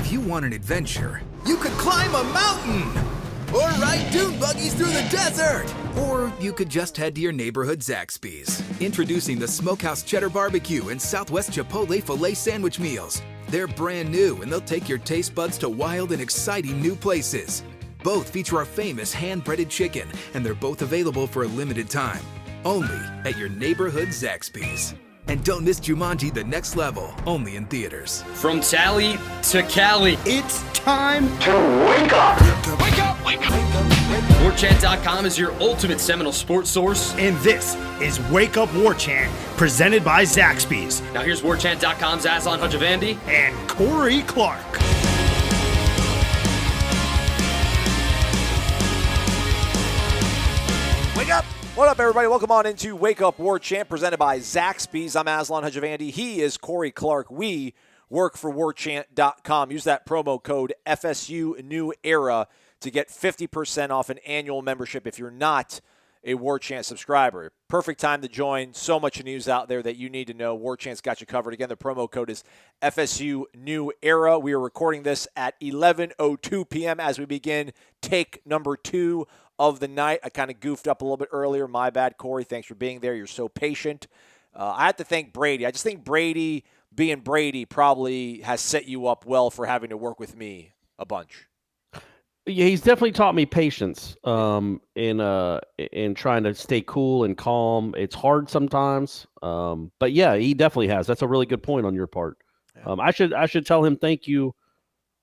If you want an adventure, you could climb a mountain! Or ride dune buggies through the desert! Or you could just head to your neighborhood Zaxby's. Introducing the Smokehouse Cheddar Barbecue and Southwest Chipotle Filet Sandwich Meals. They're brand new and they'll take your taste buds to wild and exciting new places. Both feature our famous hand-breaded chicken, and they're both available for a limited time. Only at your neighborhood Zaxby's. And don't miss Jumanji: The Next Level, only in theaters. From Tally to Cali, it's time to wake up! Wake up! Wake up! Warchant.com is your ultimate Seminole sports source. And this is Wake Up Warchant, presented by Zaxby's. Now here's Warchant.com's Aslan Hajavandi and Corey Clark. Wake up! What up, everybody? Welcome on into Wake Up Warchant, presented by Zaxby's. I'm Aslan Hajavandi. He is Corey Clark. We work for Warchant.com. Use that promo code FSU New Era to get 50% off an annual membership if you're not a Warchant subscriber. Perfect time to join. So much news out there that you need to know. Warchant's got you covered. Again, the promo code is FSU New Era. We are recording this at 11:02 p.m. as we begin take number 2 of the night. I kind of goofed up a little bit earlier. My bad, Corey. Thanks for being there. You're so patient. I have to thank Brady. I just think Brady, being Brady, probably has set you up well for having to work with me a bunch. Yeah, he's definitely taught me patience in trying to stay cool and calm. It's hard sometimes, but yeah, he definitely has. That's a really good point on your part. Yeah. I should tell him thank you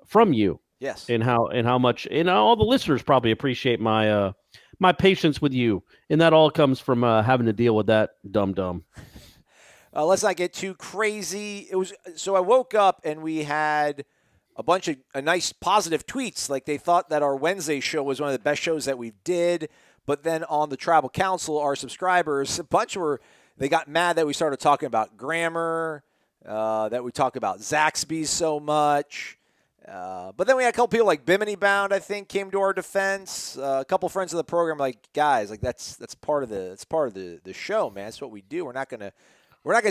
from you. Yes, and how much, and all the listeners probably appreciate my my patience with you, and that all comes from having to deal with that dumb. Let's not get too crazy. So I woke up and we had a bunch of nice positive tweets. Like they thought that our Wednesday show was one of the best shows that we did. But then on the Tribal Council, our subscribers, they got mad that we started talking about grammar, that we talk about Zaxby's so much. But then we had a couple people like Bimini Bound, I think, came to our defense. A couple friends of the program, like, guys, like that's part of the show, man. That's what we do. We're not gonna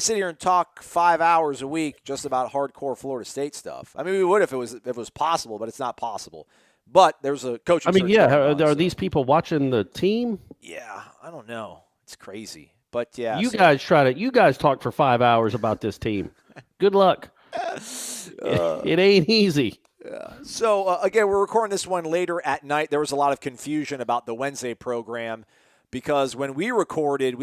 sit here and talk 5 hours a week just about hardcore Florida State stuff. I mean, we would if it was possible, but it's not possible. But there's a coaching. I mean, yeah. Are these people watching the team? Yeah, I don't know. It's crazy, but yeah. You guys talk for 5 hours about this team. Good luck. It ain't easy. Yeah. So, again, we're recording this one later at night. There was a lot of confusion about the Wednesday program because when we recorded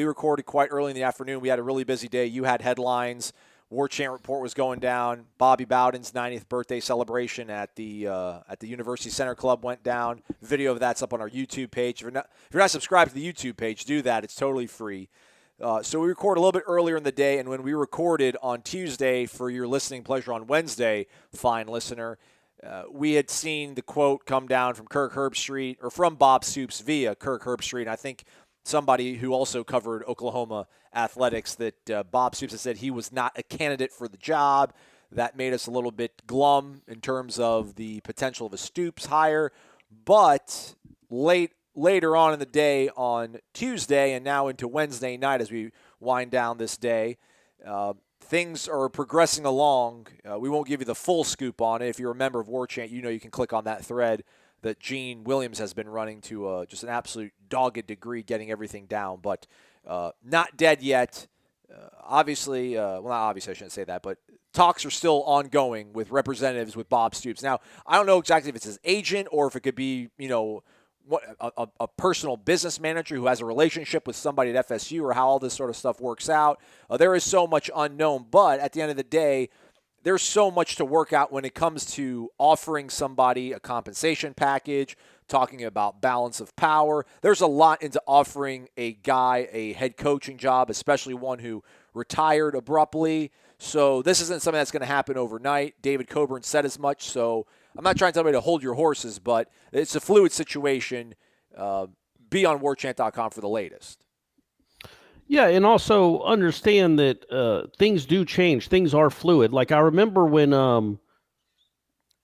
quite early in the afternoon. We had a really busy day. You had headlines. Warchant Report was going down. Bobby Bowden's 90th birthday celebration at the University Center Club went down. Video of that's up on our YouTube page. If you're not subscribed to the YouTube page, do that. It's totally free. So we record a little bit earlier in the day, and when we recorded on Tuesday for your listening pleasure on Wednesday, fine listener, we had seen the quote come down from Kirk Herbstreit, or from Bob Stoops via Kirk Herbstreit, and I think somebody who also covered Oklahoma athletics, that Bob Stoops had said he was not a candidate for the job. That made us a little bit glum in terms of the potential of a Stoops hire, but later on in the day on Tuesday and now into Wednesday night as we wind down this day, things are progressing along. We won't give you the full scoop on it. If you're a member of Warchant, you know you can click on that thread that Gene Williams has been running to just an absolute dogged degree, getting everything down. But not dead yet. Obviously, well, not obviously, I shouldn't say that, but talks are still ongoing with representatives with Bob Stoops. Now, I don't know exactly if it's his agent or if it could be, a personal business manager who has a relationship with somebody at FSU, or how all this sort of stuff works out. There is so much unknown, but at the end of the day, there's so much to work out when it comes to offering somebody a compensation package, talking about balance of power. There's a lot into offering a guy a head coaching job, especially one who retired abruptly. So this isn't something that's going to happen overnight. David Coburn said as much, so I'm not trying to tell you to hold your horses, but it's a fluid situation. Be on Warchant.com for the latest. Yeah, and also understand that things do change. Things are fluid. Like I remember when, and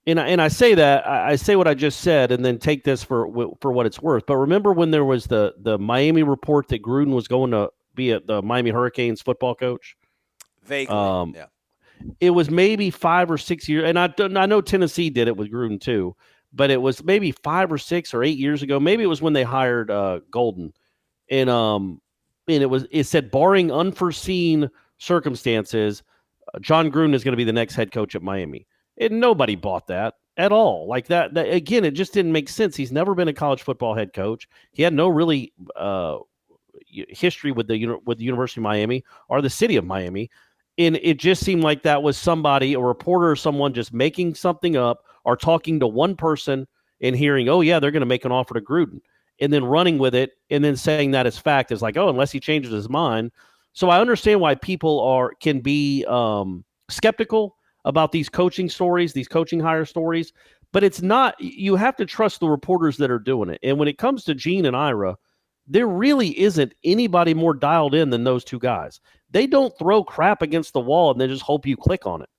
I say that, I say what I just said, and then take this for what it's worth. But remember when there was the Miami report that Gruden was going to be the Miami Hurricanes football coach? Vaguely, yeah. it was maybe 5 or 6 years, and I know Tennessee did it with Gruden too, but it was maybe 5 or 6 or 8 years ago. Maybe it was when they hired Golden, and it said barring unforeseen circumstances, John Gruden is going to be the next head coach at Miami, and nobody bought that at all. Like that again, it just didn't make sense. He's never been a college football head coach. He had no really history with the University of Miami or the city of Miami. And it just seemed like that was somebody, a reporter or someone just making something up or talking to one person and hearing, oh, yeah, they're going to make an offer to Gruden, and then running with it and then saying that as fact is like, oh, unless he changes his mind. So I understand why people can be skeptical about these coaching stories, these coaching hire stories, but it's not, you have to trust the reporters that are doing it. And when it comes to Gene and Ira, there really isn't anybody more dialed in than those two guys. They don't throw crap against the wall and then just hope you click on it,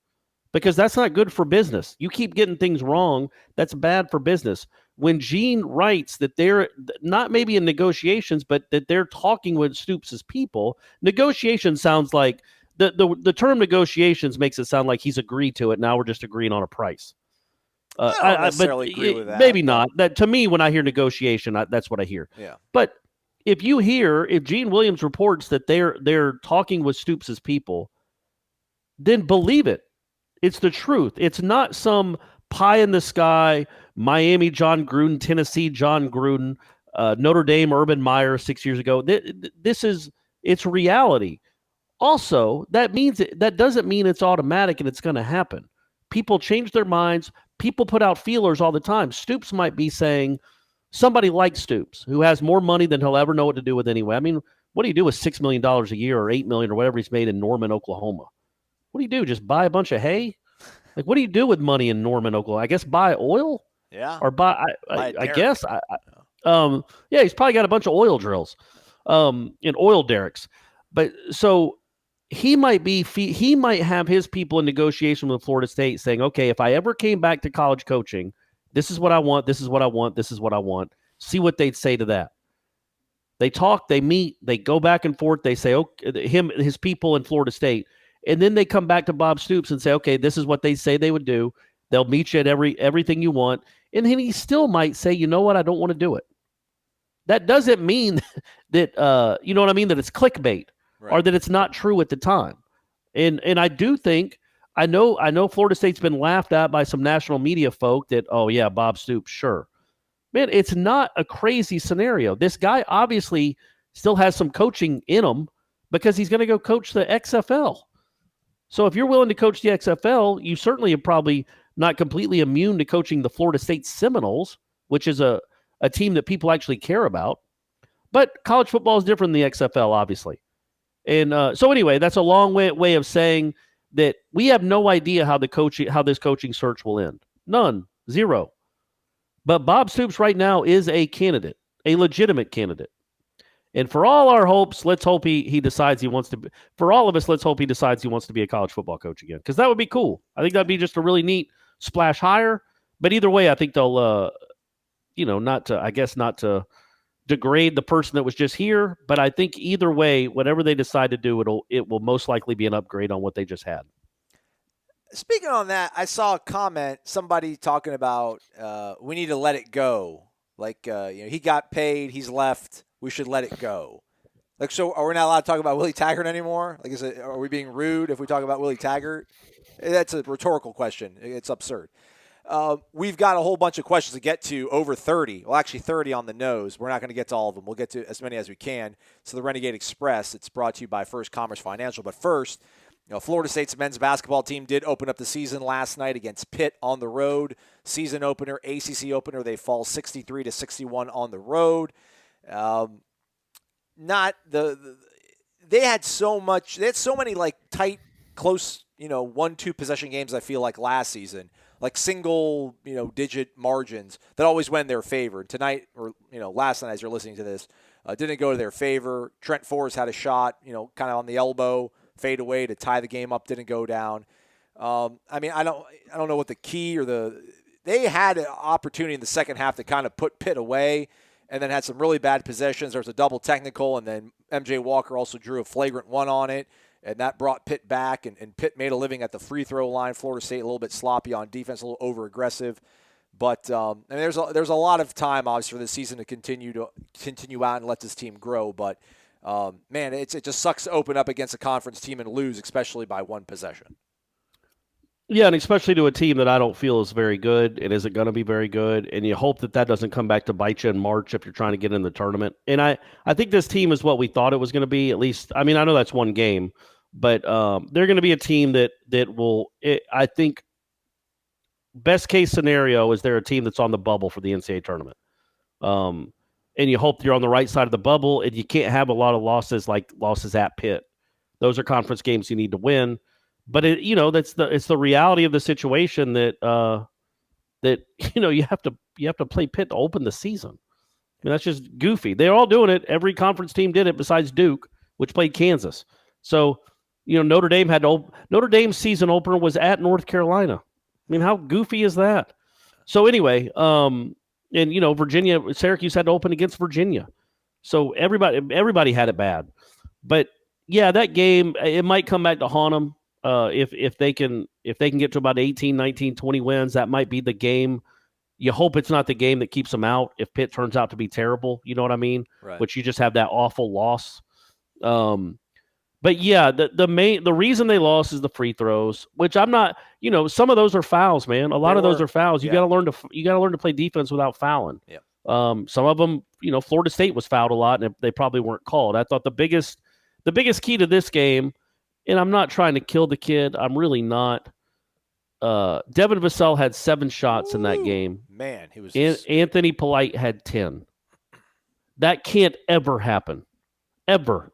because that's not good for business. You keep getting things wrong, that's bad for business. When Gene writes that they're not maybe in negotiations, but that they're talking with Stoops' people, negotiation sounds like the term negotiations makes it sound like he's agreed to it. Now we're just agreeing on a price. I don't necessarily agree with that. Maybe not. That to me, when I hear negotiation, that's what I hear. Yeah. But if Gene Williams reports that they're talking with Stoops' people, then believe it. It's the truth. It's not some pie in the sky, Miami John Gruden, Tennessee John Gruden, Notre Dame Urban Meyer 6 years ago. It's reality. Also, that doesn't mean it's automatic and it's going to happen. People change their minds. People put out feelers all the time. Stoops might be saying, somebody like Stoops, who has more money than he'll ever know what to do with anyway. I mean, what do you do with $6 million a year or $8 million or whatever he's made in Norman, Oklahoma? What do you do? Just buy a bunch of hay? Like, what do you do with money in Norman, Oklahoma? I guess buy oil? Yeah. Or I guess. Yeah, he's probably got a bunch of oil drills and oil derricks. But so he might have his people in negotiation with Florida State saying, okay, if I ever came back to college coaching, this is what I want, this is what I want, this is what I want. See what they'd say to that. They talk, they meet, they go back and forth. They say, okay, his people in Florida State. And then they come back to Bob Stoops and say, okay, this is what they say they would do. They'll meet you at everything you want. And then he still might say, you know what, I don't want to do it. That doesn't mean that, you know what I mean, that it's clickbait, right, or that it's not true at the time. And I do think, I know Florida State's been laughed at by some national media folk that, oh yeah, Bob Stoops, sure. Man, it's not a crazy scenario. This guy obviously still has some coaching in him because he's going to go coach the XFL. So if you're willing to coach the XFL, you certainly are probably not completely immune to coaching the Florida State Seminoles, which is a team that people actually care about. But college football is different than the XFL, obviously. And so anyway, that's a long way of saying that we have no idea how this coaching search will end. None. Zero. But Bob Stoops right now is a candidate, a legitimate candidate. And for all our hopes, let's hope he decides he wants to be, for all of us, let's hope he decides he wants to be a college football coach again, because that would be cool. I think that'd be just a really neat splash hire. But either way, I think they'll, not to degrade the person that was just here, but I think either way, whatever they decide to do, it will most likely be an upgrade on what they just had. Speaking on that, I saw a comment, somebody talking about we need to let it go. Like, he got paid, he's left, we should let it go. Like, so are we not allowed to talk about Willie Taggart anymore? Like, are we being rude if we talk about Willie Taggart? That's a rhetorical question. It's absurd. We've got a whole bunch of questions to get to, over 30. Well, actually 30 on the nose. We're not going to get to all of them. We'll get to as many as we can. So the Renegade Express, it's brought to you by First Commerce Financial. But first, Florida State's men's basketball team did open up the season last night against Pitt on the road. Season opener, ACC opener, they fall 63-61 on the road. They had so many like tight, close, 1-2 possession games, I feel like last season, like single, digit margins that always went in their favor. Tonight, or, last night as you're listening to this, didn't go to their favor. Trent Forrest had a shot, kind of on the elbow, fade away to tie the game up, didn't go down. I don't know what the key they had an opportunity in the second half to kind of put Pitt away, and then had some really bad possessions. There was a double technical, and then MJ Walker also drew a flagrant one on it. and that brought Pitt back, and Pitt made a living at the free throw line. Florida State a little bit sloppy on defense, a little over-aggressive. But and there's a lot of time, obviously, for the season to continue out and let this team grow. But, man, it just sucks to open up against a conference team and lose, especially by one possession. Yeah, and especially to a team that I don't feel is very good and isn't going to be very good. And you hope that doesn't come back to bite you in March if you're trying to get in the tournament. And I think this team is what we thought it was going to be, at least. I mean, I know that's one game, but they're going to be a team that will – I think best case scenario is they're a team that's on the bubble for the NCAA tournament. And you hope you're on the right side of the bubble, and you can't have a lot of losses like losses at Pitt. Those are conference games you need to win. But it's the reality of the situation that you have to play Pitt to open the season. I mean, that's just goofy. They're all doing it. Every conference team did it besides Duke, which played Kansas. So Notre Dame's season opener was at North Carolina. I mean, how goofy is that? So anyway, Virginia, Syracuse had to open against Virginia. So everybody had it bad. But yeah, that game, it might come back to haunt them. If they can get to about 18, 19, 20 wins, that might be the game. You hope it's not the game that keeps them out if Pitt turns out to be terrible. You know what I mean? Right. Which you just have that awful loss. But yeah, the reason they lost is the free throws, which I'm not. Some of those are fouls, man. A lot of those are fouls. You got to learn to play defense without fouling. Yeah. Some of them, Florida State was fouled a lot, and they probably weren't called. I thought the biggest key to this game. And I'm not trying to kill the kid. I'm really not. Devin Vassell had 7 shots in that game. Man, he was. Anthony Polite had 10. That can't ever happen. Ever.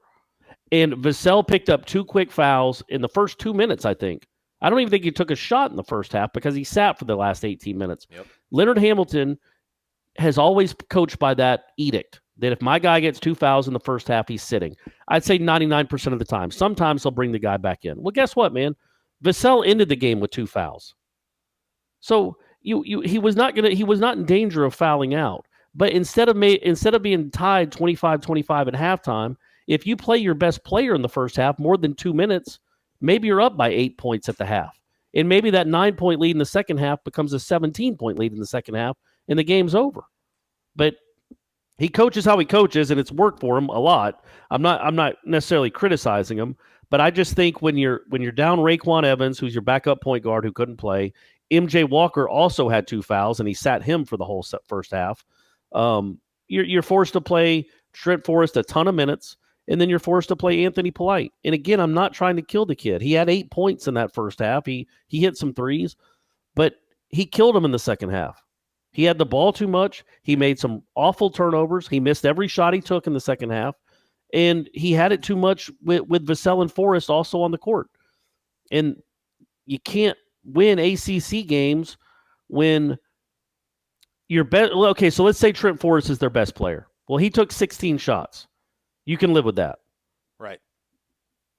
And Vassell picked up 2 quick fouls in the first 2 minutes, I think. I don't even think he took a shot in the first half because he sat for the last 18 minutes. Yep. Leonard Hamilton has always coached by that edict. That if my guy gets 2 fouls in the first half, he's sitting. I'd say 99% of the time. Sometimes he'll bring the guy back in. Well, guess what, man? Vassell ended the game with 2 fouls. So he was not in danger of fouling out. But instead of being tied 25-25 at halftime, if you play your best player in the first half more than 2 minutes, maybe you're up by 8 points at the half. And maybe that 9-point lead in the second half becomes a 17-point lead in the second half, and the game's over. But he coaches how he coaches, and it's worked for him a lot. I'm not necessarily criticizing him, but I just think when you're down Raekwon Evans, who's your backup point guard who couldn't play, MJ Walker also had 2 fouls, and he sat him for the whole first half. You're forced to play Trent Forrest a ton of minutes, and then you're forced to play Anthony Polite. And again, I'm not trying to kill the kid. He had 8 points in that first half. He hit some threes, but he killed him in the second half. He had the ball too much. He made some awful turnovers. He missed every shot he took in the second half. And he had it too much with Vassell and Forrest also on the court. And you can't win ACC games when your best. Okay, so let's say Trent Forrest is their best player. Well, he took 16 shots. You can live with that. Right.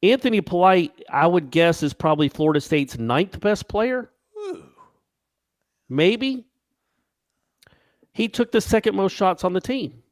Anthony Polite, I would guess, is probably Florida State's 9th best player. Ooh. Maybe. He took the second most shots on the team.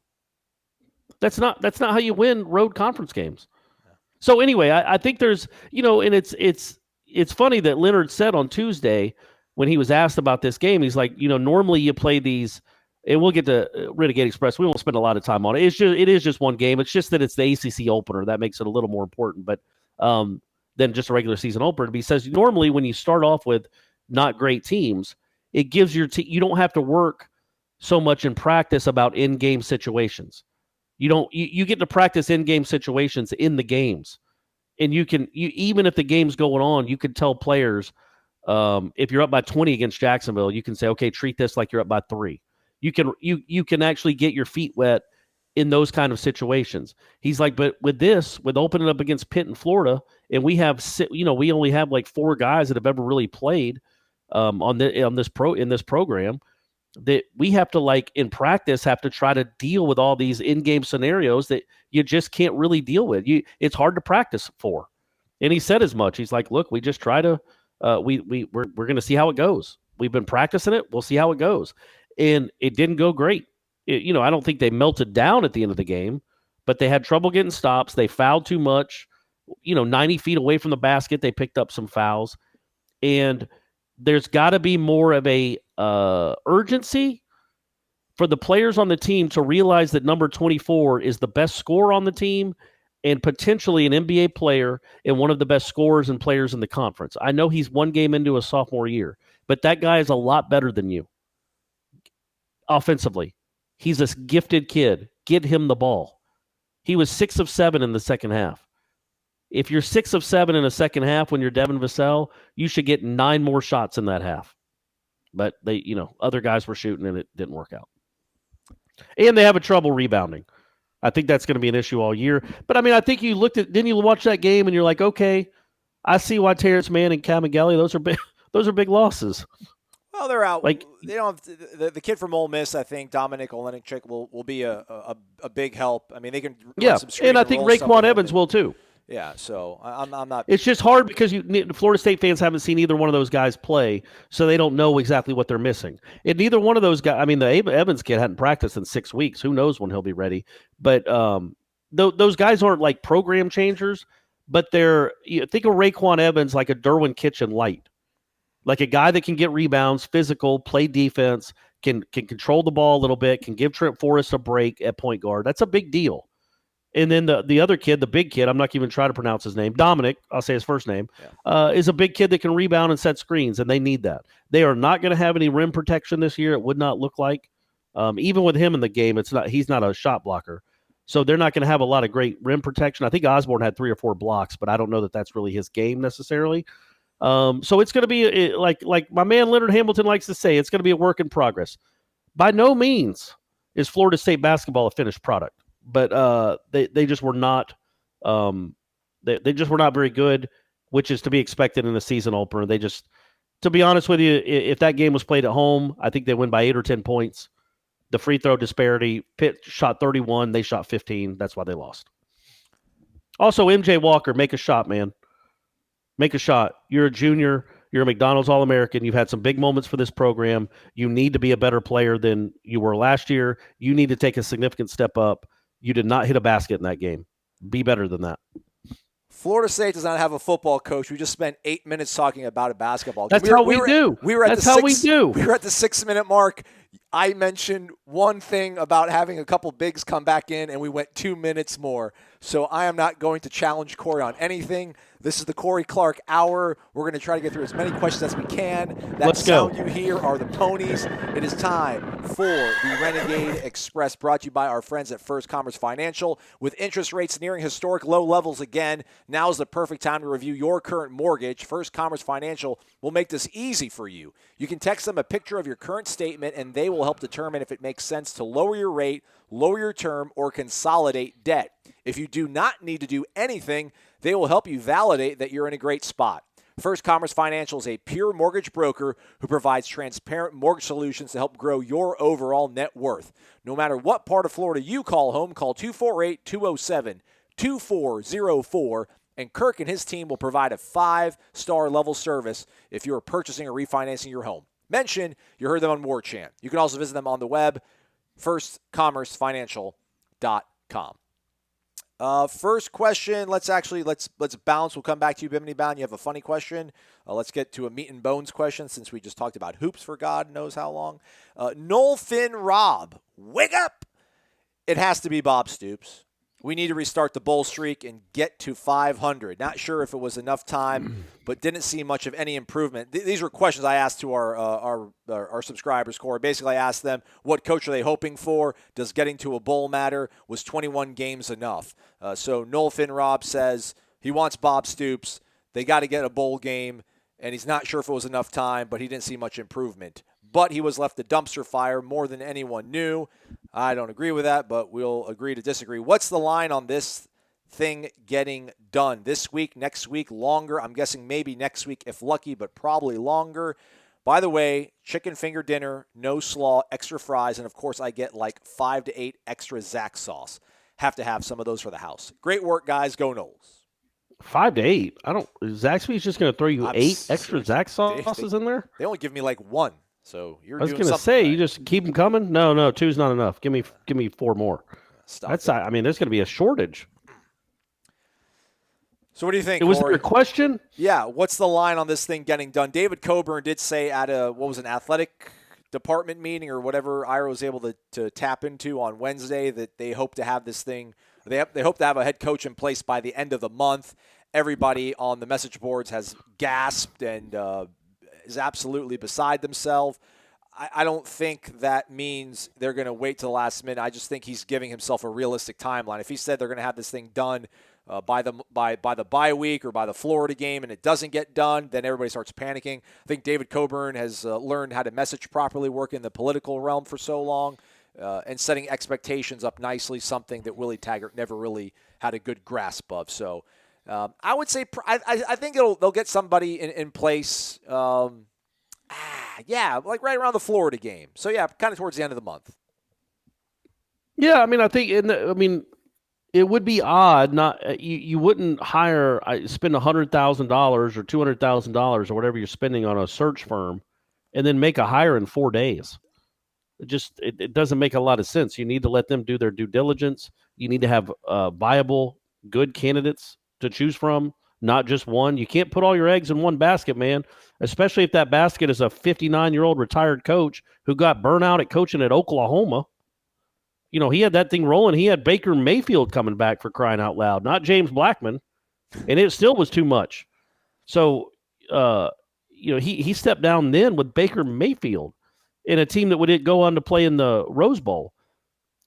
That's not how you win road conference games. Yeah. So anyway, I think there's, and it's funny that Leonard said on Tuesday when he was asked about this game, he's like, normally you play these, and we'll get to Renegade Express. We won't spend a lot of time on it. It is just one game. It's just that it's the ACC opener that makes it a little more important, but than just a regular season opener. But he says normally when you start off with not great teams, it gives your team. You don't have to work so much in practice about in-game situations. You get to practice in-game situations in the games. And even if the game's going on, you can tell players, if you're up by 20 against Jacksonville, you can say, okay, treat this like you're up by 3. You can actually get your feet wet in those kind of situations. He's like, but with opening up against Pitt in Florida, and we only have like 4 guys that have ever really played in this program, that we have to, like, in practice, have to try to deal with all these in-game scenarios that you just can't really deal with. It's hard to practice for. And he said as much. He's like, look, we just try to we're going to see how it goes. We've been practicing it. We'll see how it goes. And it didn't go great. I don't think they melted down at the end of the game, but they had trouble getting stops. They fouled too much. 90 feet away from the basket. They picked up some fouls. And there's got to be more of a urgency for the players on the team to realize that number 24 is the best scorer on the team and potentially an NBA player and one of the best scorers and players in the conference. I know he's one game into a sophomore year, but that guy is a lot better than you offensively. He's a gifted kid. Get him the ball. He was 6 of 7 in the second half. If you're 6 of 7 in a second half when you're Devin Vassell, you should get 9 more shots in that half. But other guys were shooting and it didn't work out. And they have a trouble rebounding. I think that's going to be an issue all year. But I think didn't you watch that game and you're like, okay, I see why Terrence Mann and Camaghelli, those are big losses. Well, they're out. They don't have the kid from Ole Miss. I think Dominic Olenicek will be a big help. They can run some screen and I think Raekwon Evans will too. Yeah, so I'm not. It's just hard because Florida State fans haven't seen either one of those guys play, so they don't know exactly what they're missing. And neither one of those guys. The Evans kid hadn't practiced in 6 weeks. Who knows when he'll be ready? But those guys aren't like program changers. But they're think of Raekwon Evans like a Derwin Kitchen light, like a guy that can get rebounds, physical, play defense, can control the ball a little bit, can give Trent Forrest a break at point guard. That's a big deal. And then the other kid, the big kid, I'm not even trying to pronounce his name, Dominic, I'll say his first name, is a big kid that can rebound and set screens, and they need that. They are not going to have any rim protection this year, it would not look like. Even with him in the game, he's not a shot blocker. So they're not going to have a lot of great rim protection. I think Osborne had 3 or 4 blocks, but I don't know that that's really his game necessarily. So it's going to be, like my man Leonard Hamilton likes to say, it's going to be a work in progress. By no means is Florida State basketball a finished product. But they just were not they just were not very good, which is to be expected in a season opener. They just, to be honest with you, if that game was played at home, I think they win by 8 or 10 points. The free throw disparity, Pitt shot 31, they shot 15. That's why they lost. Also, MJ Walker, make a shot, man. Make a shot. You're a junior. You're a McDonald's All-American. You've had some big moments for this program. You need to be a better player than you were last year. You need to take a significant step up. You did not hit a basket in that game. Be better than that. Florida State does not have a football coach. We just spent 8 minutes talking about a basketball game. That's how we do. We were at That's how we do. We were at the 6-minute mark. I mentioned one thing about having a couple bigs come back in, and we went 2 minutes more. So I am not going to challenge Corey on anything. This is the Corey Clark Hour. We're going to try to get through as many questions as we can. That sound you hear are the ponies. It is time for the Renegade Express, brought to you by our friends at First Commerce Financial. With interest rates nearing historic low levels again, now is the perfect time to review your current mortgage. First Commerce Financial will make this easy for you. You can text them a picture of your current statement, and they will help determine if it makes sense to lower your rate, lower your term, or consolidate debt. If you do not need to do anything, they will help you validate that you're in a great spot. First Commerce Financial is a pure mortgage broker who provides transparent mortgage solutions to help grow your overall net worth. No matter what part of Florida you call home, call 248-207-2404, and Kirk and his team will provide a 5-star level service if you are purchasing or refinancing your home. Mention you heard them on Warchant. You can also visit them on the web, firstcommercefinancial.com. First question, let's bounce. We'll come back to you, Bimini Bound. You have a funny question. Let's get to a meat and bones question since we just talked about hoops for God knows how long. Noel Finn Rob, wake up! It has to be Bob Stoops. We need to restart the bowl streak and get to 500. Not sure if it was enough time, but didn't see much of any improvement. These were questions I asked to our subscribers, Corey. Basically, I asked them, what coach are they hoping for? Does getting to a bowl matter? Was 21 games enough? So Noel Finn Rob says he wants Bob Stoops. They got to get a bowl game, and he's not sure if it was enough time, but he didn't see much improvement. But he was left a dumpster fire more than anyone knew. I don't agree with that, but we'll agree to disagree. What's the line on this thing getting done? This week, next week, longer? I'm guessing maybe next week if lucky, but probably longer. By the way, chicken finger dinner, no slaw, extra fries, and of course I get like 5 to 8 extra Zax sauce. Have to have some of those for the house. Great work, guys. Go Noles. 5 to 8? Zaxby's just going to throw you 8 extra Zax sauces in there? They only give me like 1. So you're doing something. I was going to say, right. You just keep them coming? No, 2's not enough. Give me 4 more. Stop. There's going to be a shortage. So what do you think, Was Corey? there a question? Yeah, what's the line on this thing getting done? David Coburn did say at an athletic department meeting or whatever Ira was able to tap into on Wednesday that they hope to have this thing, they hope to have a head coach in place by the end of the month. Everybody on the message boards has gasped and is absolutely beside themselves. I don't think that means they're going to wait till the last minute. I just think he's giving himself a realistic timeline. If he said they're going to have this thing done by the bye week or by the Florida game and it doesn't get done, then everybody starts panicking. I think David Coburn has learned how to message properly, work in the political realm for so long, and setting expectations up nicely, something that Willie Taggart never really had a good grasp of. So I would say I think they'll get somebody in place. Yeah, like right around the Florida game. So, yeah, kind of towards the end of the month. Yeah, I mean, I think it would be odd you wouldn't spend $100,000 or $200,000 or whatever you're spending on a search firm and then make a hire in 4 days. It doesn't make a lot of sense. You need to let them do their due diligence. You need to have viable, good candidates to choose from, not just one. You can't put all your eggs in one basket, man, especially if that basket is a 59-year-old retired coach who got burnt out at coaching at Oklahoma. You know, he had that thing rolling. He had Baker Mayfield coming back, for crying out loud, not James Blackman, and it still was too much. So, he stepped down then with Baker Mayfield in a team that would go on to play in the Rose Bowl.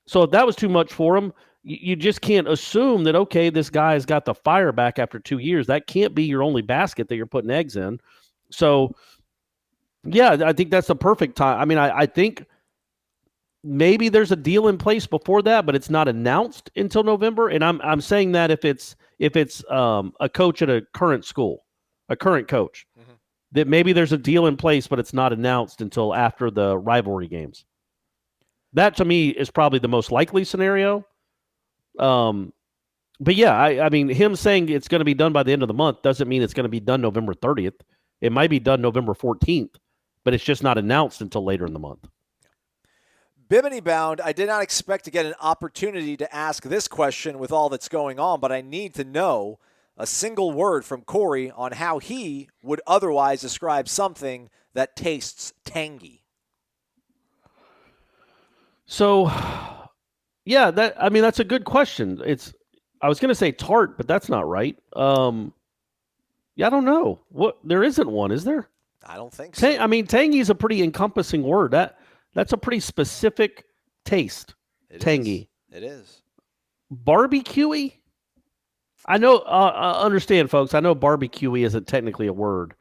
So if that was too much for him, you just can't assume that, okay, this guy's got the fire back after 2 years. That can't be your only basket that you're putting eggs in. So, yeah, I think that's the perfect time. I mean, I think maybe there's a deal in place before that, but it's not announced until November. And I'm saying that if it's a coach at a current school, a current coach, that maybe there's a deal in place, but it's not announced until after the rivalry games. That, to me, is probably the most likely scenario. But yeah, I mean, him saying it's going to be done by the end of the month doesn't mean it's going to be done November 30th. It might be done November 14th, but it's just not announced until later in the month. Bimini Bound, I did not expect to get an opportunity to ask this question with all that's going on, but I need to know a single word from Corey on how he would otherwise describe something that tastes tangy. So, yeah, that's a good question. I was going to say tart, but that's not right. Yeah, I don't know. There isn't one, is there? I don't think so. Tangy is a pretty encompassing word. That's a pretty specific taste. Tangy. It is. Barbecue-y? I know, understand, folks, I know barbecue-y isn't technically a word,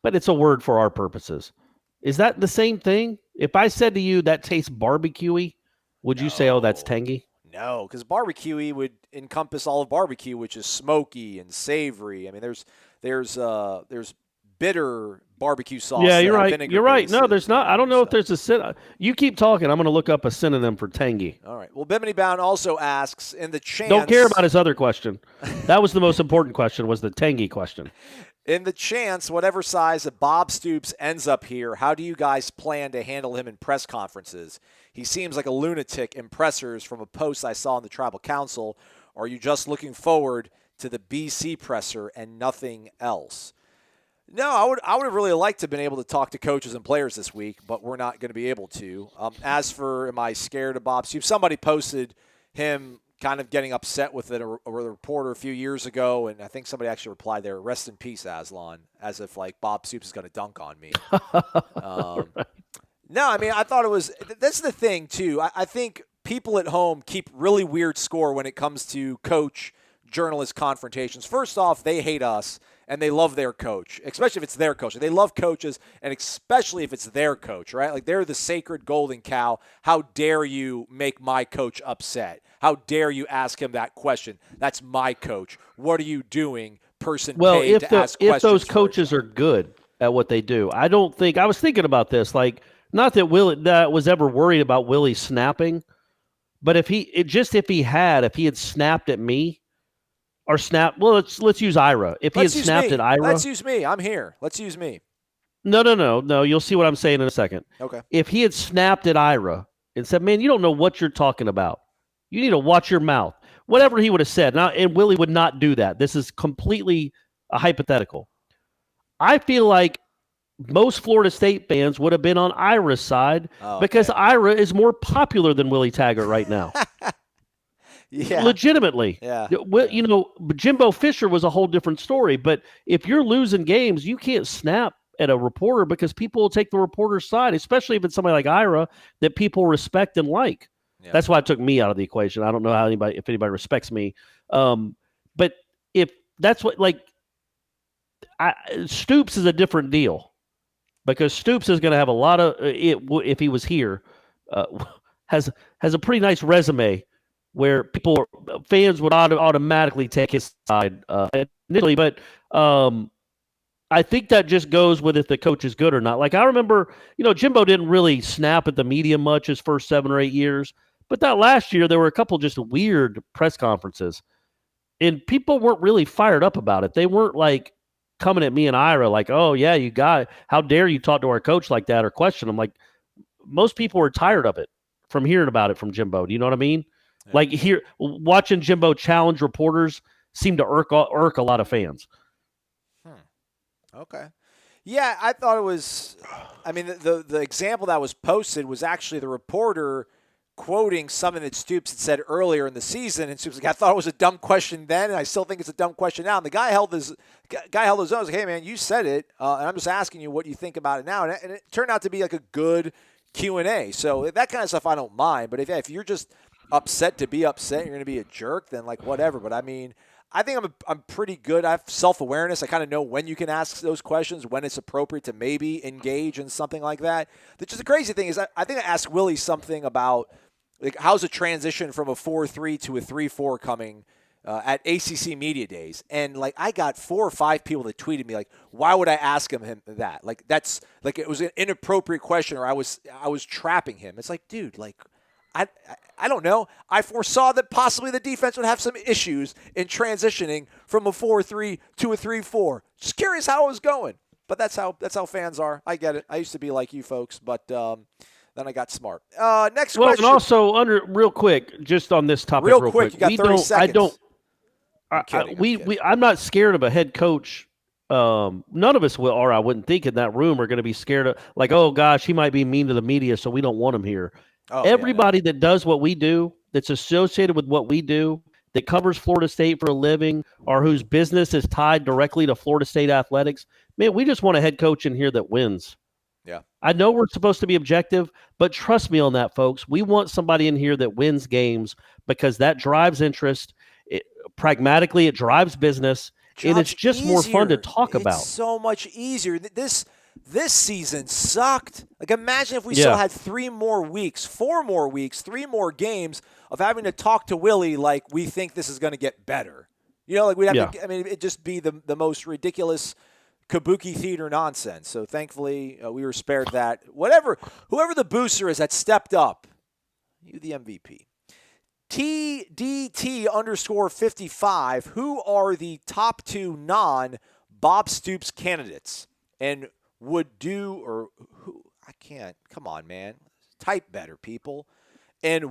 but it's a word for our purposes. Is that the same thing? If I said to you that tastes barbecue-y, would you say, oh, that's tangy? No, because barbecue-y would encompass all of barbecue, which is smoky and savory. I mean, there's bitter barbecue sauce. Yeah, you're right. You're right. No, there's not. I don't know if there's a synonym. You keep talking. I'm going to look up a synonym for tangy. All right. Well, Bimini Bound also asks, in the chance... Don't care about his other question. That was the most important question, was the tangy question. In the chance, whatever size that Bob Stoops ends up here, how do you guys plan to handle him in press conferences? He seems like a lunatic in pressers from a post I saw in the Tribal Council. Or are you just looking forward to the BC presser and nothing else? No, I would have really liked to have been able to talk to coaches and players this week, but we're not going to be able to. As for, am I scared of Bob Stoops? Somebody posted him kind of getting upset with it, a reporter a few years ago, and I think somebody actually replied there, rest in peace, Aslan, as if like Bob Stoops is going to dunk on me. Right. No, I mean, I thought it was – that's the thing, too. I think people at home keep really weird score when it comes to coach-journalist confrontations. First off, they hate us, and they love their coach, especially if it's their coach. They love coaches, and especially if it's their coach, right? Like, they're the sacred golden cow. How dare you make my coach upset? How dare you ask him that question? That's my coach. What are you doing, person paid to ask questions? If those coaches are good at what they do, I don't think – I was thinking about this, like – not that was ever worried about Willie snapping, but if he had snapped at me or snapped, well, let's use Ira. If he had snapped at Ira, let's use me. I'm here. Let's use me. No. You'll see what I'm saying in a second. Okay. If he had snapped at Ira and said, "Man, you don't know what you're talking about. You need to watch your mouth." whatever he would have said. Now, and Willie would not do that. This is completely a hypothetical. I feel like most Florida State fans would have been on Ira's side because Ira is more popular than Willie Taggart right now. Yeah. Legitimately. Yeah. You know, Jimbo Fisher was a whole different story. But if you're losing games, you can't snap at a reporter because people will take the reporter's side, especially if it's somebody like Ira that people respect and like. Yeah. That's why I took me out of the equation. I don't know if anybody respects me. But if that's what, like, Stoops is a different deal. Because Stoops is going to have a lot of if he was here, has a pretty nice resume where fans would automatically take his side initially. But I think that just goes with if the coach is good or not. Like I remember, you know, Jimbo didn't really snap at the media much his first 7 or 8 years, but that last year there were a couple just weird press conferences, and people weren't really fired up about it. They weren't like coming at me and Ira like, oh, yeah, how dare you talk to our coach like that or question him? Like, most people were tired of it from hearing about it from Jimbo. Do you know what I mean? Yeah. Like, watching Jimbo challenge reporters seemed to irk a lot of fans. Okay. Yeah, I thought it was – I mean, the example that was posted was actually the reporter quoting something that Stoops had said earlier in the season, and Stoops was like, I thought it was a dumb question then, and I still think it's a dumb question now. And the guy held his own. Like, hey, man, you said it, and I'm just asking you what you think about it now. And it turned out to be like a good Q&A. So that kind of stuff I don't mind. But if you're just upset to be upset, you're going to be a jerk, then like whatever. But I mean, I think I'm pretty good. I have self-awareness. I kind of know when you can ask those questions, when it's appropriate to maybe engage in something like that. The crazy thing is I think I asked Willie something about like how's the transition from a 4-3 to a 3-4 coming at ACC Media Days. And like I got 4 or 5 people that tweeted me like, why would I ask him that? Like that's like it was an inappropriate question or I was trapping him. It's like, dude, like I don't know. I foresaw that possibly the defense would have some issues in transitioning from a 4-3 to a 3-4. Just curious how it was going. But that's how fans are. I get it. I used to be like you folks, but then I got smart. Next question. Well, and also real quick, just on this topic, real quick. You got 30 seconds. I'm not scared of a head coach. None of us will, or I wouldn't think in that room are going to be scared of like, oh gosh, he might be mean to the media, so we don't want him here. Everybody that does what we do, that's associated with what we do, that covers Florida State for a living, or whose business is tied directly to Florida State athletics, man, we just want a head coach in here that wins. Yeah. I know we're supposed to be objective, but trust me on that, folks. We want somebody in here that wins games because that drives interest. Pragmatically, it drives business, and it's just more fun to talk about. It's so much easier. This season sucked. Like, imagine if we still had 3 more weeks, 4 more weeks, 3 more games of having to talk to Willie like we think this is going to get better. You know, like we'd have to – I mean, it'd just be the most ridiculous kabuki theater nonsense. So, thankfully, we were spared that. Whoever the booster is that stepped up, you the MVP. TDT_55, who are the top 2 non-Bob Stoops candidates? And would do or who I can't. Come on, man. Type better, people. And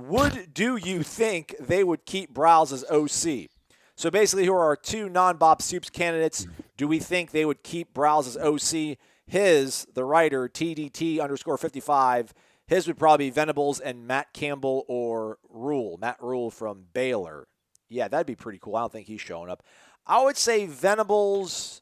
do you think they would keep Browse as OC? So basically, who are our 2 non-Bob Stoops candidates? Do we think they would keep Browse as OC? The writer, TDT_55, his would probably be Venables and Matt Campbell or Rule. Matt Rule from Baylor. Yeah, that'd be pretty cool. I don't think he's showing up. I would say Venables.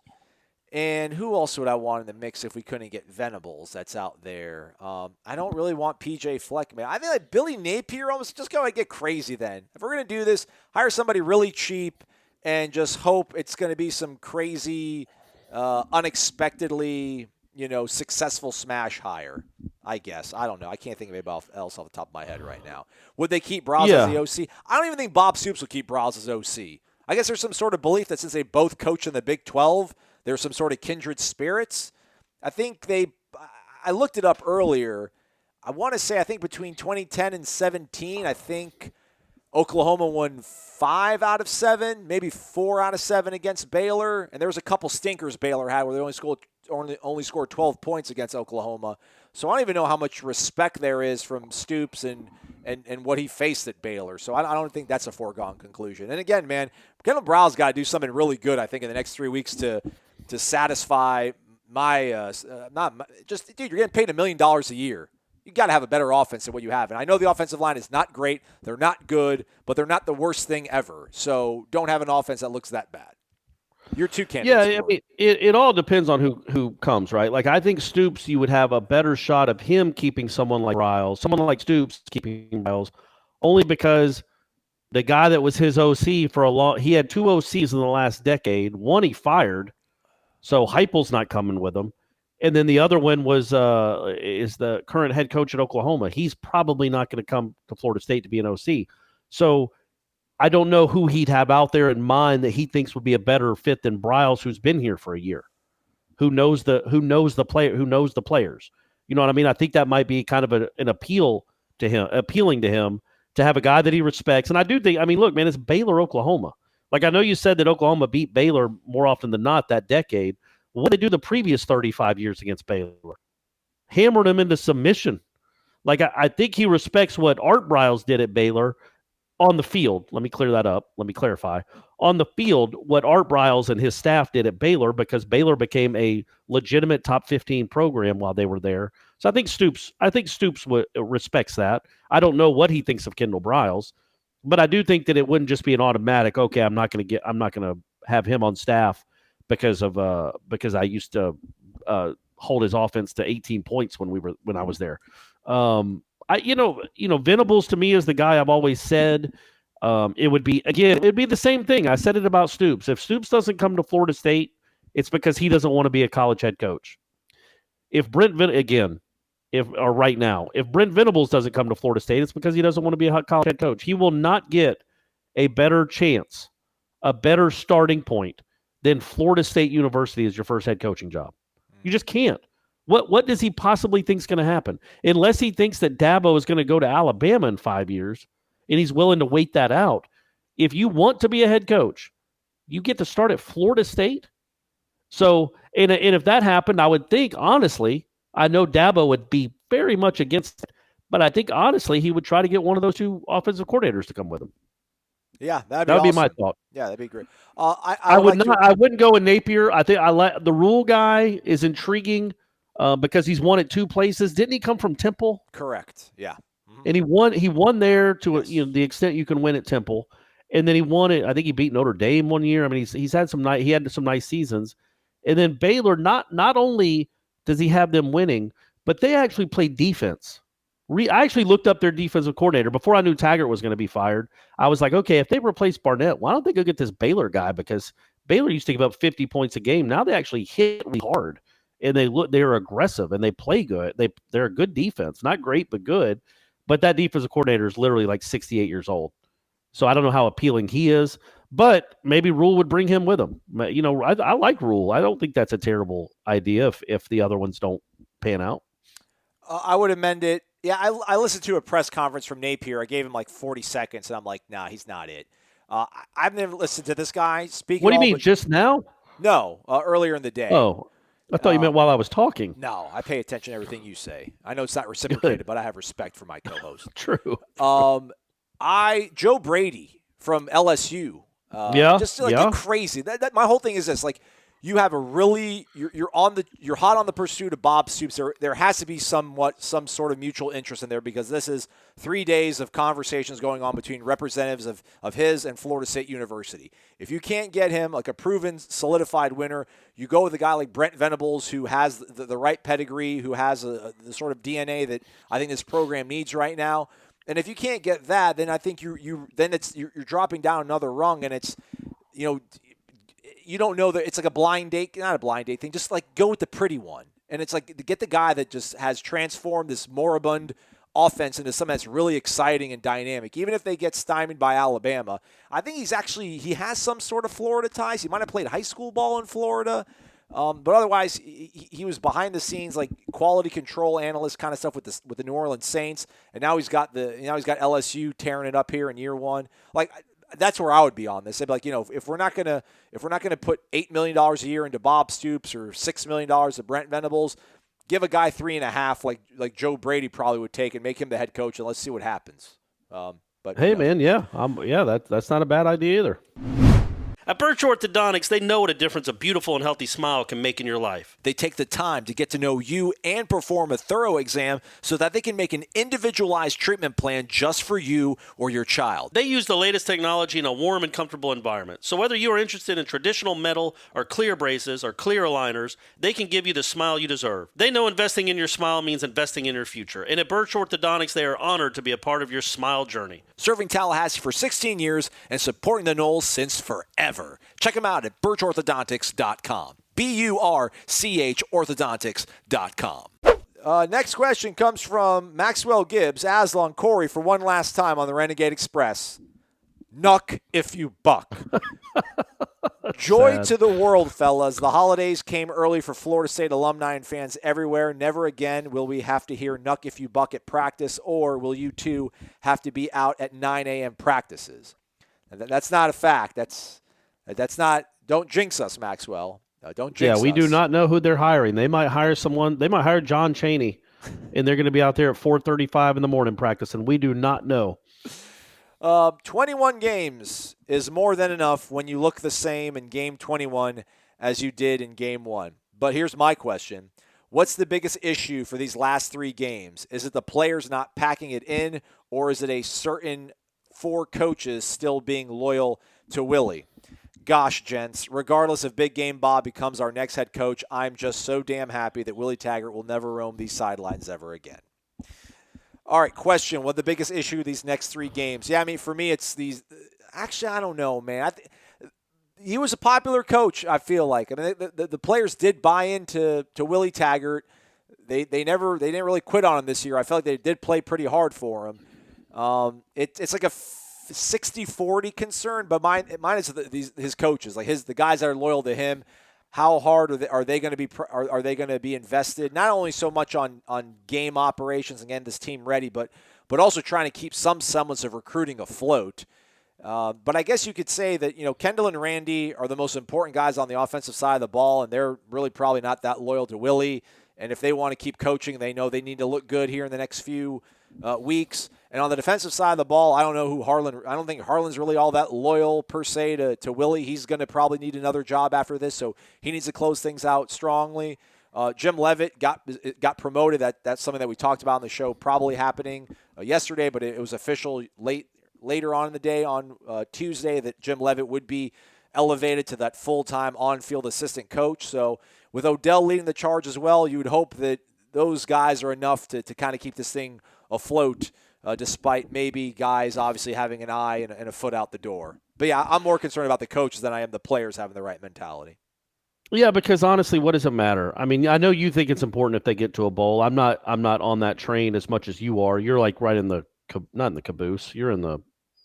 And who else would I want in the mix if we couldn't get Venables that's out there? I don't really want PJ Fleck, man. I think like Billy Napier almost just going to get crazy then. If we're going to do this, hire somebody really cheap and just hope it's going to be some crazy, unexpectedly, successful smash hire, I guess. I don't know. I can't think of anybody else off the top of my head right now. Would they keep Browse as the OC? I don't even think Bob Stoops would keep Browse as OC. I guess there's some sort of belief that since they both coach in the Big 12, there's some sort of kindred spirits. I think I looked it up earlier. I want to say, between 2010 and 17, I think Oklahoma won 5 out of 7, maybe 4 out of 7 against Baylor. And there was a couple stinkers Baylor had where they only scored 12 points against Oklahoma. So I don't even know how much respect there is from Stoops and and what he faced at Baylor. So I don't think that's a foregone conclusion. And again, man, Kendall Brow's got to do something really good, I think, in the next 3 weeks to satisfy dude, you're getting paid $1 million a year. You got to have a better offense than what you have. And I know the offensive line is not great. They're not good, but they're not the worst thing ever. So don't have an offense that looks that bad. You're two candidates. Yeah, I mean, it all depends on who comes, right? Like, I think Stoops, you would have a better shot of him keeping someone like Riles, someone like Stoops keeping Riles, only because the guy that was his OC he had 2 OCs in the last decade. One he fired, so Heupel's not coming with him. And then the other one is the current head coach at Oklahoma. He's probably not going to come to Florida State to be an OC. So I don't know who he'd have out there in mind that he thinks would be a better fit than Briles, who's been here for a year, who knows the players. You know what I mean? I think that might be kind of an appealing to him to have a guy that he respects. And I do think, I mean, look, man, it's Baylor, Oklahoma. Like, I know you said that Oklahoma beat Baylor more often than not that decade. What did they do the previous 35 years against Baylor? Hammered him into submission. Like, I think he respects what Art Briles did at Baylor on the field. Let me clear that up. Let me clarify. On the field, what Art Briles and his staff did at Baylor, because Baylor became a legitimate top 15 program while they were there. So I think Stoops respects that. I don't know what he thinks of Kendall Briles, but I do think that it wouldn't just be an automatic, okay, I'm not going to have him on staff because I used to hold his offense to 18 points when I was there. Venables to me is the guy I've always said. It'd be the same thing. I said it about Stoops. If Stoops doesn't come to Florida State, it's because he doesn't want to be a college head coach. If Brent Venables doesn't come to Florida State, it's because he doesn't want to be a college head coach. He will not get a better chance, a better starting point than Florida State University as your first head coaching job. You just can't. What does he possibly think is going to happen? Unless he thinks that Dabo is going to go to Alabama in 5 years and he's willing to wait that out. If you want to be a head coach, you get to start at Florida State. So, and if that happened, I would think, honestly, I know Dabo would be very much against it, but I think, honestly, he would try to get one of those 2 offensive coordinators to come with him. Yeah, that would awesome. be my thought. Yeah, that'd be great. I wouldn't go with Napier. I think the Rule guy is intriguing because he's won at 2 places. Didn't he come from Temple? Correct. Yeah. Mm-hmm. And he won there to the extent you can win at Temple, and then he won it. I think he beat Notre Dame one year. I mean, he had some nice seasons, and then Baylor. Not only does he have them winning, but they actually play defense. I actually looked up their defensive coordinator before I knew Taggart was going to be fired. I was like, okay, if they replace Barnett, why don't they go get this Baylor guy? Because Baylor used to give up 50 points a game. Now they actually hit really hard, and they're aggressive and they play good. They're a good defense, not great but good. But that defensive coordinator is literally like 68 years old, so I don't know how appealing he is. But maybe Rule would bring him with him. You know, I like Rule. I don't think that's a terrible idea if the other ones don't pan out. I would amend it. Yeah, I listened to a press conference from Napier. I gave him like 40 seconds, and I'm like, nah, he's not it. I've never listened to this guy speak. What do you mean, just now? No, earlier in the day. Oh, I thought you meant while I was talking. No, I pay attention to everything you say. I know it's not reciprocated, but I have respect for my co-host. True. Joe Brady from LSU. Just get crazy. That my whole thing is this: like, you have you're hot on the pursuit of Bob Stoops. There has to be some sort of mutual interest in there, because this is 3 days of conversations going on between representatives of his and Florida State University. If you can't get him like a proven, solidified winner, you go with a guy like Brent Venables, who has the right pedigree, who has the sort of DNA that I think this program needs right now. And if you can't get that, then I think you're dropping down another rung, and it's, you don't know that it's like a blind date, not a blind date thing. Just like go with the pretty one. And it's like to get the guy that just has transformed this moribund offense into something that's really exciting and dynamic. Even if they get stymied by Alabama, I think he has some sort of Florida ties. He might have played high school ball in Florida. But otherwise, he was behind the scenes, like quality control analyst kind of stuff with the New Orleans Saints, and now he's got LSU tearing it up here in year one. Like, that's where I would be on this. I'd be like, if we're not gonna put $8 million a year into Bob Stoops or $6 million to Brent Venables, give a guy 3.5 like Joe Brady probably would take and make him the head coach, and let's see what happens. But hey, man, that's not a bad idea either. At Birch Orthodontics, they know what a difference a beautiful and healthy smile can make in your life. They take the time to get to know you and perform a thorough exam so that they can make an individualized treatment plan just for you or your child. They use the latest technology in a warm and comfortable environment. So whether you are interested in traditional metal or clear braces or clear aligners, they can give you the smile you deserve. They know investing in your smile means investing in your future. And at Birch Orthodontics, they are honored to be a part of your smile journey. Serving Tallahassee for 16 years and supporting the Noles since forever. Check them out at birchorthodontics.com. BURCH orthodontics.com. Next question comes from Maxwell Gibbs, Aslan Corey for one last time on the Renegade Express. Nuck if you buck. Joy sad. to the world, fellas. The holidays came early for Florida State alumni and fans everywhere. Never again will we have to hear nuck if you buck at practice, or will you two have to be out at 9 a.m. practices? And that's not a fact. That's not – don't jinx us, Maxwell. Don't jinx us. Yeah, we do not know who they're hiring. They might hire someone – they might hire John Chaney, and they're going to be out there at 4:35 in the morning practicing. We do not know. 21 games is more than enough when you look the same in Game 21 as you did in Game 1. But here's my question. What's the biggest issue for these last 3 games? Is it the players not packing it in, or is it a certain 4 coaches still being loyal to Willie? Gosh, gents, regardless if Big Game Bob becomes our next head coach, I'm just so damn happy that Willie Taggart will never roam these sidelines ever again. All right, question. What the biggest issue of these next 3 games? Yeah, I mean, for me, it's these – actually, I don't know, man. He was a popular coach, I feel like. I mean, the players did buy into Willie Taggart. They didn't really quit on him this year. I felt like they did play pretty hard for him. It's like a 60-40 concern, but mine is his coaches, like the guys that are loyal to him. How hard are they going to be invested? Not only so much on game operations and getting this team ready, but also trying to keep some semblance of recruiting afloat. But I guess you could say that Kendall and Randy are the most important guys on the offensive side of the ball, and they're really probably not that loyal to Willie. And if they want to keep coaching, they know they need to look good here in the next few weeks. And on the defensive side of the ball, I don't know who Harlan – I don't think Harlan's really all that loyal per se to Willie. He's going to probably need another job after this, so he needs to close things out strongly. Jim Leavitt got promoted. That's something that we talked about on the show probably happening yesterday, but it was official later on in the day on Tuesday that Jim Leavitt would be elevated to that full-time on-field assistant coach. So with Odell leading the charge as well, you would hope that those guys are enough to kind of keep this thing afloat, despite maybe guys obviously having an eye and a foot out the door. But, yeah, I'm more concerned about the coaches than I am the players having the right mentality. Yeah, because honestly, what does it matter? I mean, I know you think it's important if they get to a bowl. I'm not on that train as much as you are. You're like right in the not in the caboose. You're in the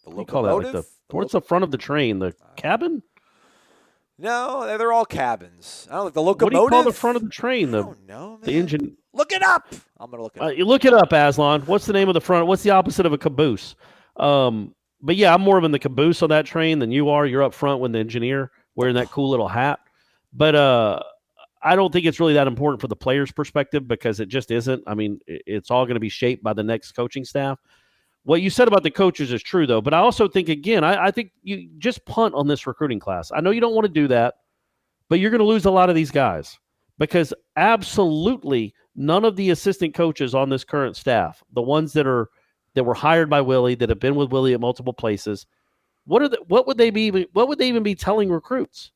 what do you call that? Like what's the front of the train? The cabin? No, they're all cabins. I don't know, the locomotive. What do you call the front of the train? I don't know, man. The engine. Look it up. I'm gonna look it up. You look it up, Aslan. What's the name of the front? What's the opposite of a caboose? But yeah, I'm more of in the caboose on that train than you are. You're up front with the engineer wearing that cool little hat. But I don't think it's really that important for the players' perspective because it just isn't. I mean, it's all going to be shaped by the next coaching staff. What you said about the coaches is true, though. But I also think, again, I think you just punt on this recruiting class. I know you don't want to do that, but you're going to lose a lot of these guys because absolutely none of the assistant coaches on this current staff, the ones that were hired by Willie, that have been with Willie at multiple places, what would they even be telling recruits?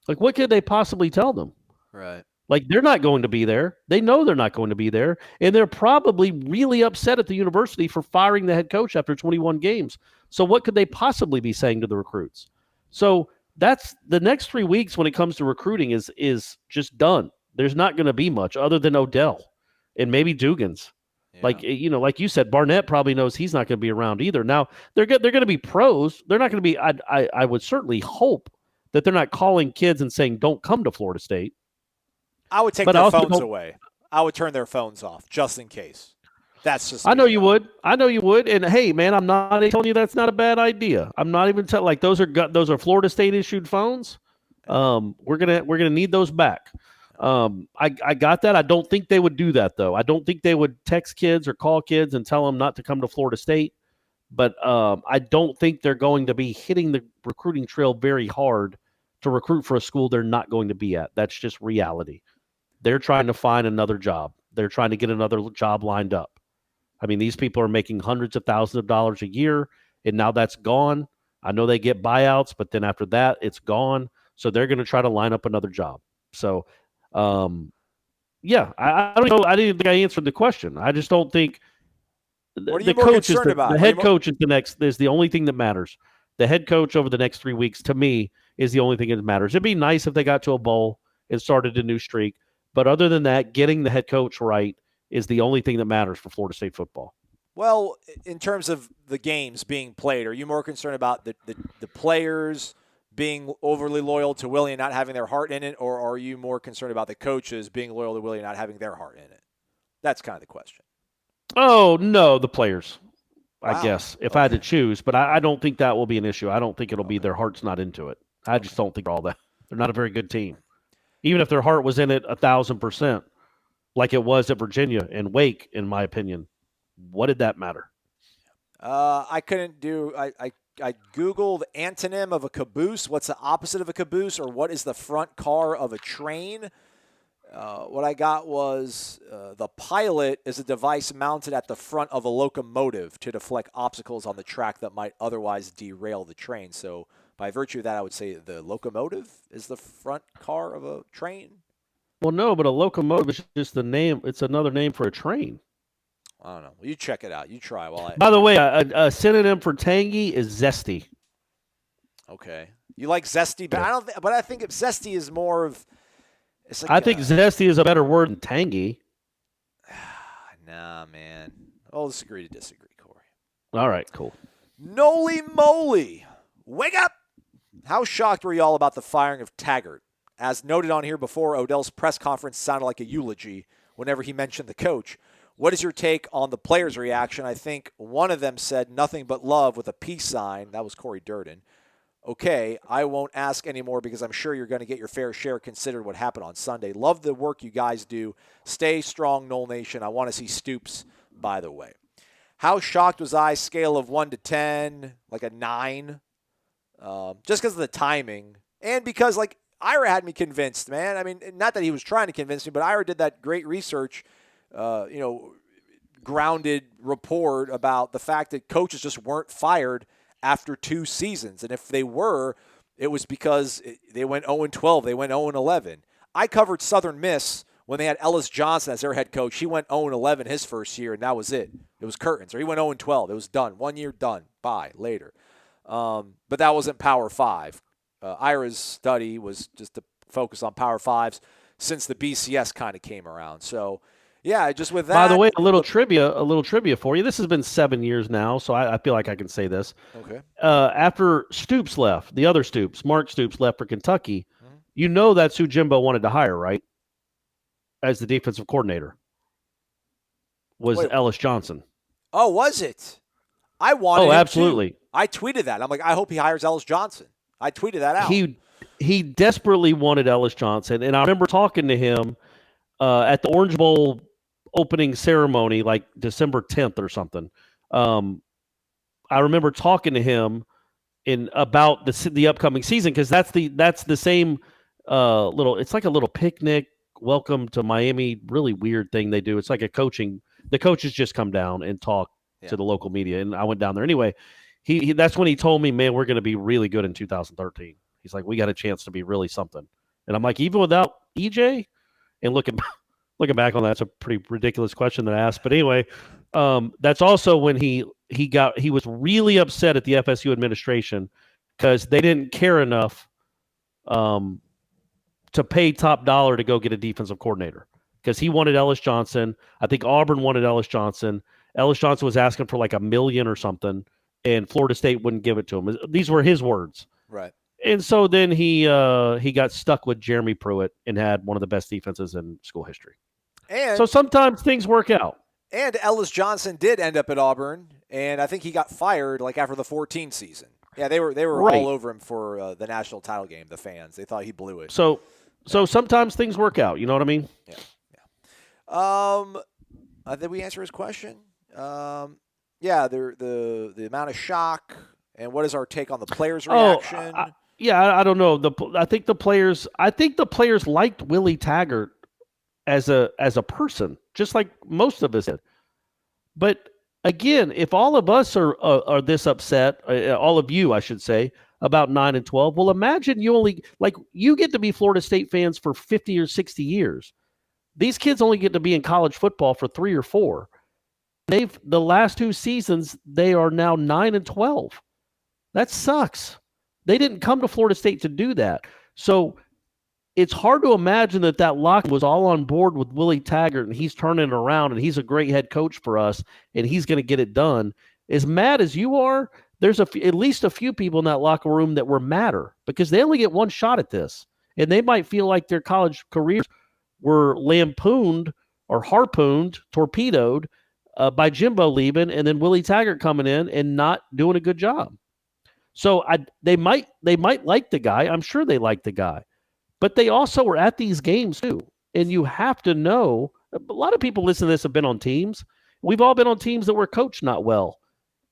Like, what could they possibly tell them? Right. Like, they're not going to be there. They know they're not going to be there. And they're probably really upset at the university for firing the head coach after 21 games. So what could they possibly be saying to the recruits? So that's the next 3 weeks when it comes to recruiting is just done. There's not going to be much other than Odell and maybe Dugans. Yeah. Like you said, Barnett probably knows he's not going to be around either. Now, they're going to be pros. They're not going to be I would certainly hope that they're not calling kids and saying, don't come to Florida State. I would take their phones away. I would turn their phones off just in case. That's just. I know you would. And hey, man, I'm not telling you that's not a bad idea. I'm not even telling those are Florida State issued phones. We're gonna need those back. I got that. I don't think they would do that, though. I don't think they would text kids or call kids and tell them not to come to Florida State. But I don't think they're going to be hitting the recruiting trail very hard to recruit for a school they're not going to be at. That's just reality. They're trying to find another job. They're trying to get another job lined up. I mean, these people are making hundreds of thousands of dollars a year, and now that's gone. I know they get buyouts, but then after that, it's gone. So they're going to try to line up another job. So, yeah, I don't know. I didn't think I answered the question. I just don't think what are you more concerned about? The head coach is the only thing that matters. The head coach over the next 3 weeks, to me, is the only thing that matters. It'd be nice if they got to a bowl and started a new streak. But other than that, getting the head coach right is the only thing that matters for Florida State football. Well, in terms of the games being played, are you more concerned about the players being overly loyal to Willie and not having their heart in it, or are you more concerned about the coaches being loyal to Willie and not having their heart in it? That's kind of the question. Oh, no, the players, Wow. I guess, if I had to choose. But I don't think that will be an issue. I don't think it'll be their heart's not into it. I just don't think all that. They're not a very good team. Even if their heart was in it 1,000%, like it was at Virginia and Wake, in my opinion, what did that matter? I couldn't do. I Googled antonym of a caboose. What's the opposite of a caboose, or what is the front car of a train? What I got was the pilot is a device mounted at the front of a locomotive to deflect obstacles on the track that might otherwise derail the train. So by virtue of that, I would say the locomotive is the front car of a train. Well, no, but a locomotive is just the name. It's another name for a train. I don't know. You check it out. You try while I. By the way, a synonym for tangy is zesty. Okay, you like zesty, but I don't. But I think zesty is more of. It's like I think zesty is a better word than tangy. Nah, man. I'll disagree to disagree, Corey. All right, cool. Noly moly, wake up! How shocked were you all about the firing of Taggart? As noted on here before, Odell's press conference sounded like a eulogy whenever he mentioned the coach. What is your take on the players' reaction? I think one of them said nothing but love with a peace sign. That was Corey Durden. Okay, I won't ask anymore because I'm sure you're going to get your fair share considered what happened on Sunday. Love the work you guys do. Stay strong, Nole Nation. I want to see Stoops, by the way. How shocked was I? Scale of 1 to 10, like a 9. Just because of the timing. And because, like, Ira had me convinced, man. I mean, not that he was trying to convince me, but Ira did that great research, grounded report about the fact that coaches just weren't fired after 2 seasons. And if they were, it was because they went 0-12. They went 0-11. I covered Southern Miss when they had Ellis Johnson as their head coach. He went 0-11 his first year, and that was it. It was curtains. Or he went 0-12. It was done. 1 year, done. Bye. Later. But that wasn't Power 5. Ira's study was just to focus on Power 5s since the BCS kind of came around. So, yeah, just with that. By the way, a little trivia for you. This has been 7 years now, so I feel like I can say this. Okay. After Stoops left, the other Stoops, Mark Stoops, left for Kentucky, you know that's who Jimbo wanted to hire, right? As the defensive coordinator. Was Ellis Johnson. Oh, was it? I wanted him absolutely. Too. I tweeted that. I'm like, I hope he hires Ellis Johnson. I tweeted that out. He desperately wanted Ellis Johnson, and I remember talking to him at the Orange Bowl opening ceremony, like December 10th or something. I remember talking to him about the upcoming season because that's the same it's like a little picnic, welcome to Miami, really weird thing they do. It's like the coaches just come down and talk to the local media, and I went down there anyway. He that's when he told me, man, we're going to be really good in 2013. He's like, we got a chance to be really something. And I'm like, even without EJ? And looking back on that, it's a pretty ridiculous question that I asked. But anyway, that's also when he was really upset at the FSU administration because they didn't care enough to pay top dollar to go get a defensive coordinator because he wanted Ellis Johnson. I think Auburn wanted Ellis Johnson. Ellis Johnson was asking for like $1 million or something, and Florida State wouldn't give it to him. These were his words. Right. And so then he got stuck with Jeremy Pruitt and had one of the best defenses in school history. And so sometimes things work out. And Ellis Johnson did end up at Auburn, and I think he got fired like after the 2014 season. Yeah, they were right. all over him for the national title game. The fans, they thought he blew it. So So sometimes things work out. You know what I mean? Yeah. Did we answer his question? Yeah, the amount of shock and what is our take on the players' reaction? I don't know. I think the players liked Willie Taggart as a person, just like most of us did. But again, if all of us are this upset, all of you, I should say, about 9 and 12, well, imagine you get to be Florida State fans for 50 or 60 years. These kids only get to be in college football for 3 or 4. The last 2 seasons, they are now 9 and 12. That sucks. They didn't come to Florida State to do that. So it's hard to imagine that locker was all on board with Willie Taggart and he's turning it around and he's a great head coach for us and he's going to get it done. As mad as you are, there's at least a few people in that locker room that were madder because they only get one shot at this. And they might feel like their college careers were lampooned or harpooned, torpedoed by Jimbo leaving and then Willie Taggart coming in and not doing a good job. So they might like the guy. I'm sure they like the guy. But they also were at these games too. And you have to know, a lot of people listening to this have been on teams. We've all been on teams that were coached not well.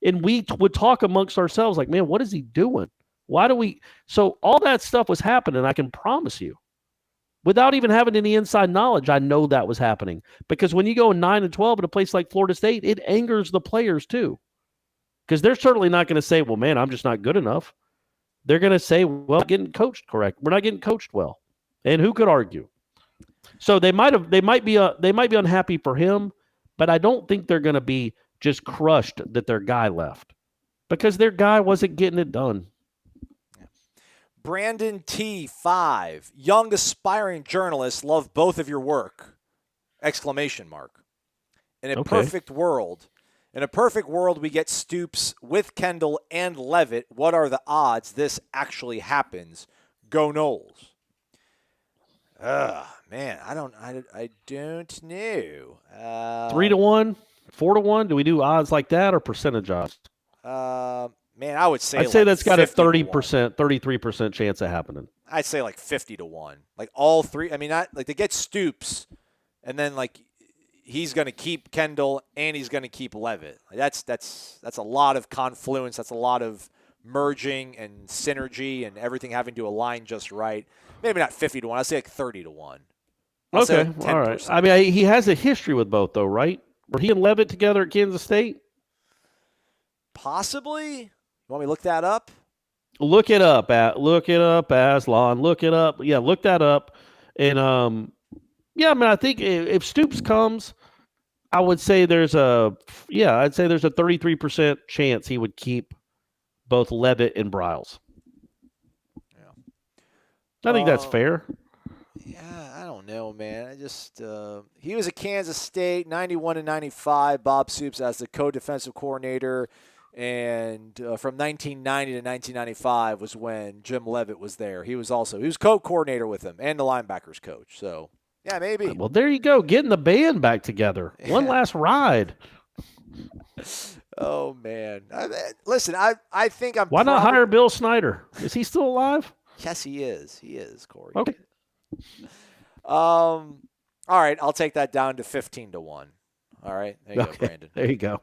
And we would talk amongst ourselves like, man, what is he doing? Why do we? So all that stuff was happening, I can promise you. Without even having any inside knowledge, I know that was happening. Because when you go 9 and 12 at a place like Florida State, it angers the players too. Because they're certainly not going to say, well, man, I'm just not good enough. They're going to say, well, we're not getting coached correct. We're not getting coached well. And who could argue? So they might be unhappy for him, but I don't think they're going to be just crushed that their guy left because their guy wasn't getting it done. Brandon T5, young aspiring journalists, love both of your work! ! In a perfect world, we get Stoops with Kendall and Levitt. What are the odds this actually happens? Go Noles. Man, I don't know. 3-1, 4-1. Do we do odds like that or percentage odds? Man, I'd say that's got a 30%, 33% chance of happening. I'd say like 50-1. Like all three. I mean, they get Stoops, and then like he's going to keep Kendall and he's going to keep Levitt. Like that's a lot of confluence. That's a lot of merging and synergy and everything having to align just right. Maybe not 50-1. I'd say like 30-1. Okay, all right. I mean, he has a history with both, though, right? Were he and Levitt together at Kansas State? Possibly. You want me to look that up? Look it up, Aslan. Look it up. Yeah, look that up. And I mean, I think if Stoops comes, I would say there's a 33% chance he would keep both Levitt and Briles. Yeah. I think that's fair. Yeah, I don't know, man. I just he was at Kansas State 91 and 95. Bob Stoops as the co-defensive coordinator. And from 1990 to 1995 was when Jim Levitt was there. He was co-coordinator with him and the linebackers coach. So, yeah, maybe. Well, there you go. Getting the band back together. One last ride. Oh, man. Listen, I think I'm Why not hire Bill Snyder? Is he still alive? Yes, he is. He is, Corey. Okay. All right, I'll take that down to 15-1. All right, there you go, Brandon. There you go.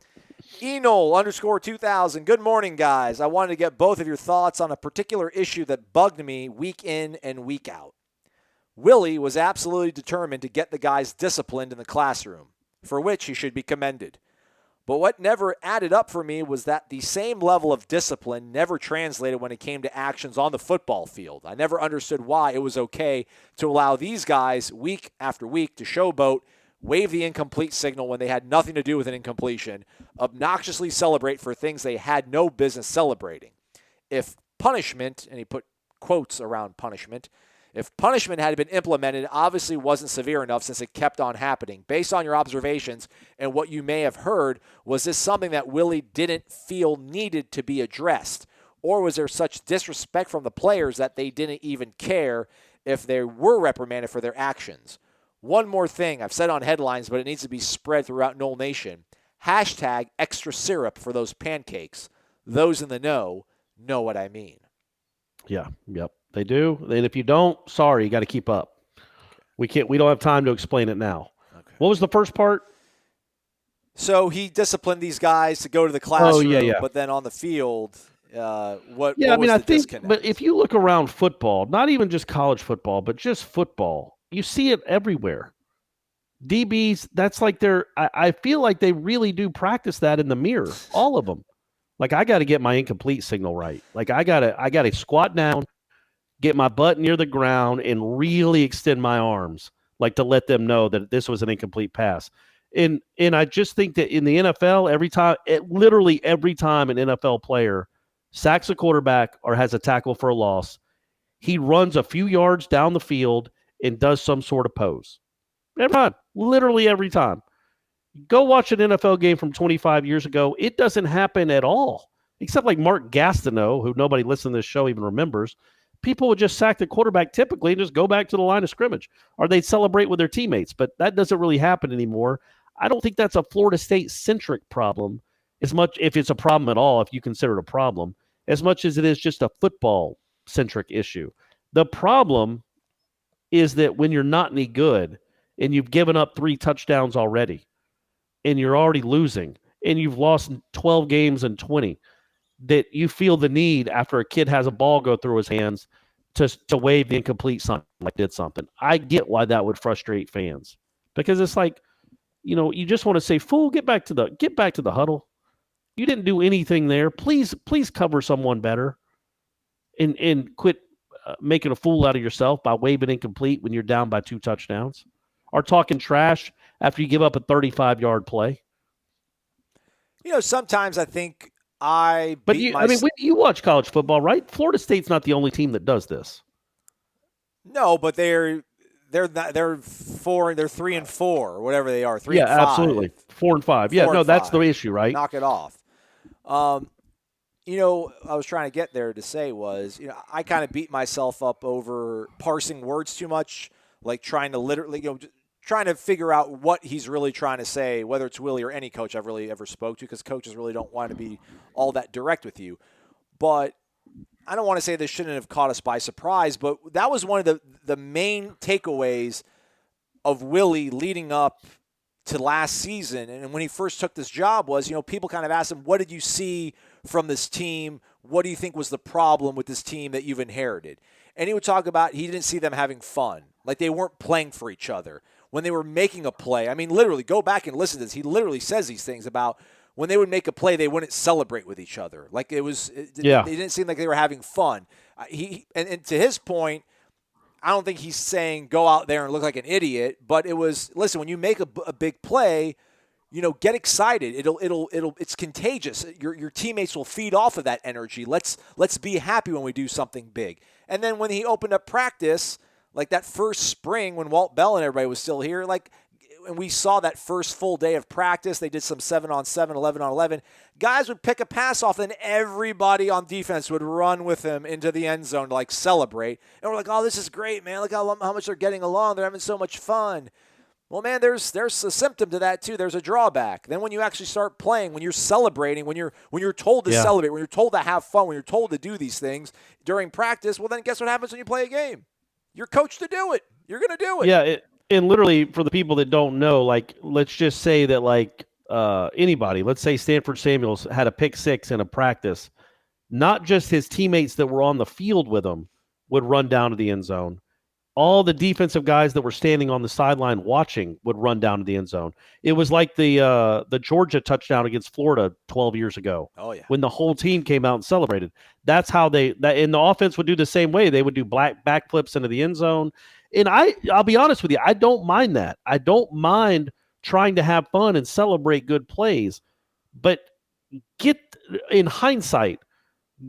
Enol_2000. Good morning, guys. I wanted to get both of your thoughts on a particular issue that bugged me week in and week out. Willie was absolutely determined to get the guys disciplined in the classroom, for which he should be commended. But what never added up for me was that the same level of discipline never translated when it came to actions on the football field. I never understood why it was okay to allow these guys week after week to showboat, wave the incomplete signal when they had nothing to do with an incompletion, obnoxiously celebrate for things they had no business celebrating. If punishment, and he put quotes around punishment, if punishment had been implemented, it obviously wasn't severe enough since it kept on happening. Based on your observations and what you may have heard, was this something that Willie didn't feel needed to be addressed? Or was there such disrespect from the players that they didn't even care if they were reprimanded for their actions? One more thing, I've said on headlines, but it needs to be spread throughout Nole Nation. Hashtag extra syrup for those pancakes. Those in the know what I mean. Yeah, yep, they do. And if you don't, sorry, you got to keep up. We don't have time to explain it now. Okay. What was the first part? So he disciplined these guys to go to the classroom, yeah. but then on the field, what Yeah, was I the think, disconnect? but if you look around football, not even just college football, but just football, you see it everywhere. DBs, that's like I feel like they really do practice that in the mirror, all of them. Like, I got to get my incomplete signal right. Like, I got to squat down, get my butt near the ground, and really extend my arms, like, to let them know that this was an incomplete pass. And I just think that in the NFL, literally every time an NFL player sacks a quarterback or has a tackle for a loss, he runs a few yards down the field and does some sort of pose. Every time, literally every time. Go watch an NFL game from 25 years ago. It doesn't happen at all, except like Mark Gastineau, who nobody listening to this show even remembers. People would just sack the quarterback typically and just go back to the line of scrimmage, or they'd celebrate with their teammates. But that doesn't really happen anymore. I don't think that's a Florida State-centric problem, as much, if it's a problem at all, if you consider it a problem, as much as it is just a football-centric issue. The problem is that when you're not any good and you've given up 3 touchdowns already, and you're already losing, and you've lost 12 games and 20, that you feel the need after a kid has a ball go through his hands to wave the incomplete sign like did something. I get why that would frustrate fans, because it's like, you just want to say, fool, get back to the huddle. You didn't do anything there. Please cover someone better, and quit making a fool out of yourself by waving incomplete when you're down by 2 touchdowns, or talking trash after you give up a 35-yard play. Sometimes I think when you watch college football, right? Florida State's not the only team that does this. No, but they're 3 and 4, or whatever they are. 3 yeah, and 5. Absolutely. 4 and 5. Yeah, no, that's the issue, right? Knock it off. I was trying to get there to say was, I kind of beat myself up over parsing words too much, like trying to literally, trying to figure out what he's really trying to say, whether it's Willie or any coach I've really ever spoke to, because coaches really don't want to be all that direct with you. But I don't want to say this shouldn't have caught us by surprise, but that was one of the main takeaways of Willie leading up to last season. And when he first took this job was, people kind of asked him, what did you see from this team? What do you think was the problem with this team that you've inherited? And he would talk about he didn't see them having fun, like they weren't playing for each other. When they were making a play, I mean, literally, go back and listen to this. He literally says these things about when they would make a play, they wouldn't celebrate with each other. Like they didn't seem like they were having fun. And to his point, I don't think he's saying go out there and look like an idiot, but it was, listen, when you make a big play, get excited. It's contagious. Your teammates will feed off of that energy. Let's be happy when we do something big. And then when he opened up practice, like that first spring when Walt Bell and everybody was still here, and we saw that first full day of practice, they did some 7-on-7, 11-on-11. Guys would pick a pass off, and everybody on defense would run with him into the end zone to celebrate. And we're like, oh, this is great, man. Look how much they're getting along. They're having so much fun. Well, man, there's a symptom to that too. There's a drawback. Then when you actually start playing, when you're celebrating, when you're told to celebrate, when you're told to have fun, when you're told to do these things during practice, well, then guess what happens when you play a game? You're coached to do it. You're going to do it. Yeah, and literally, for the people that don't know, let's just say that anybody, let's say Stanford Samuels had a pick 6 in a practice, not just his teammates that were on the field with him would run down to the end zone. All the defensive guys that were standing on the sideline watching would run down to the end zone. It was like the Georgia touchdown against Florida 12 years ago. Oh, yeah. When the whole team came out and celebrated. That's how and the offense would do the same way. They would do backflips into the end zone. And I'll be honest with you, I don't mind that. I don't mind trying to have fun and celebrate good plays. But in hindsight,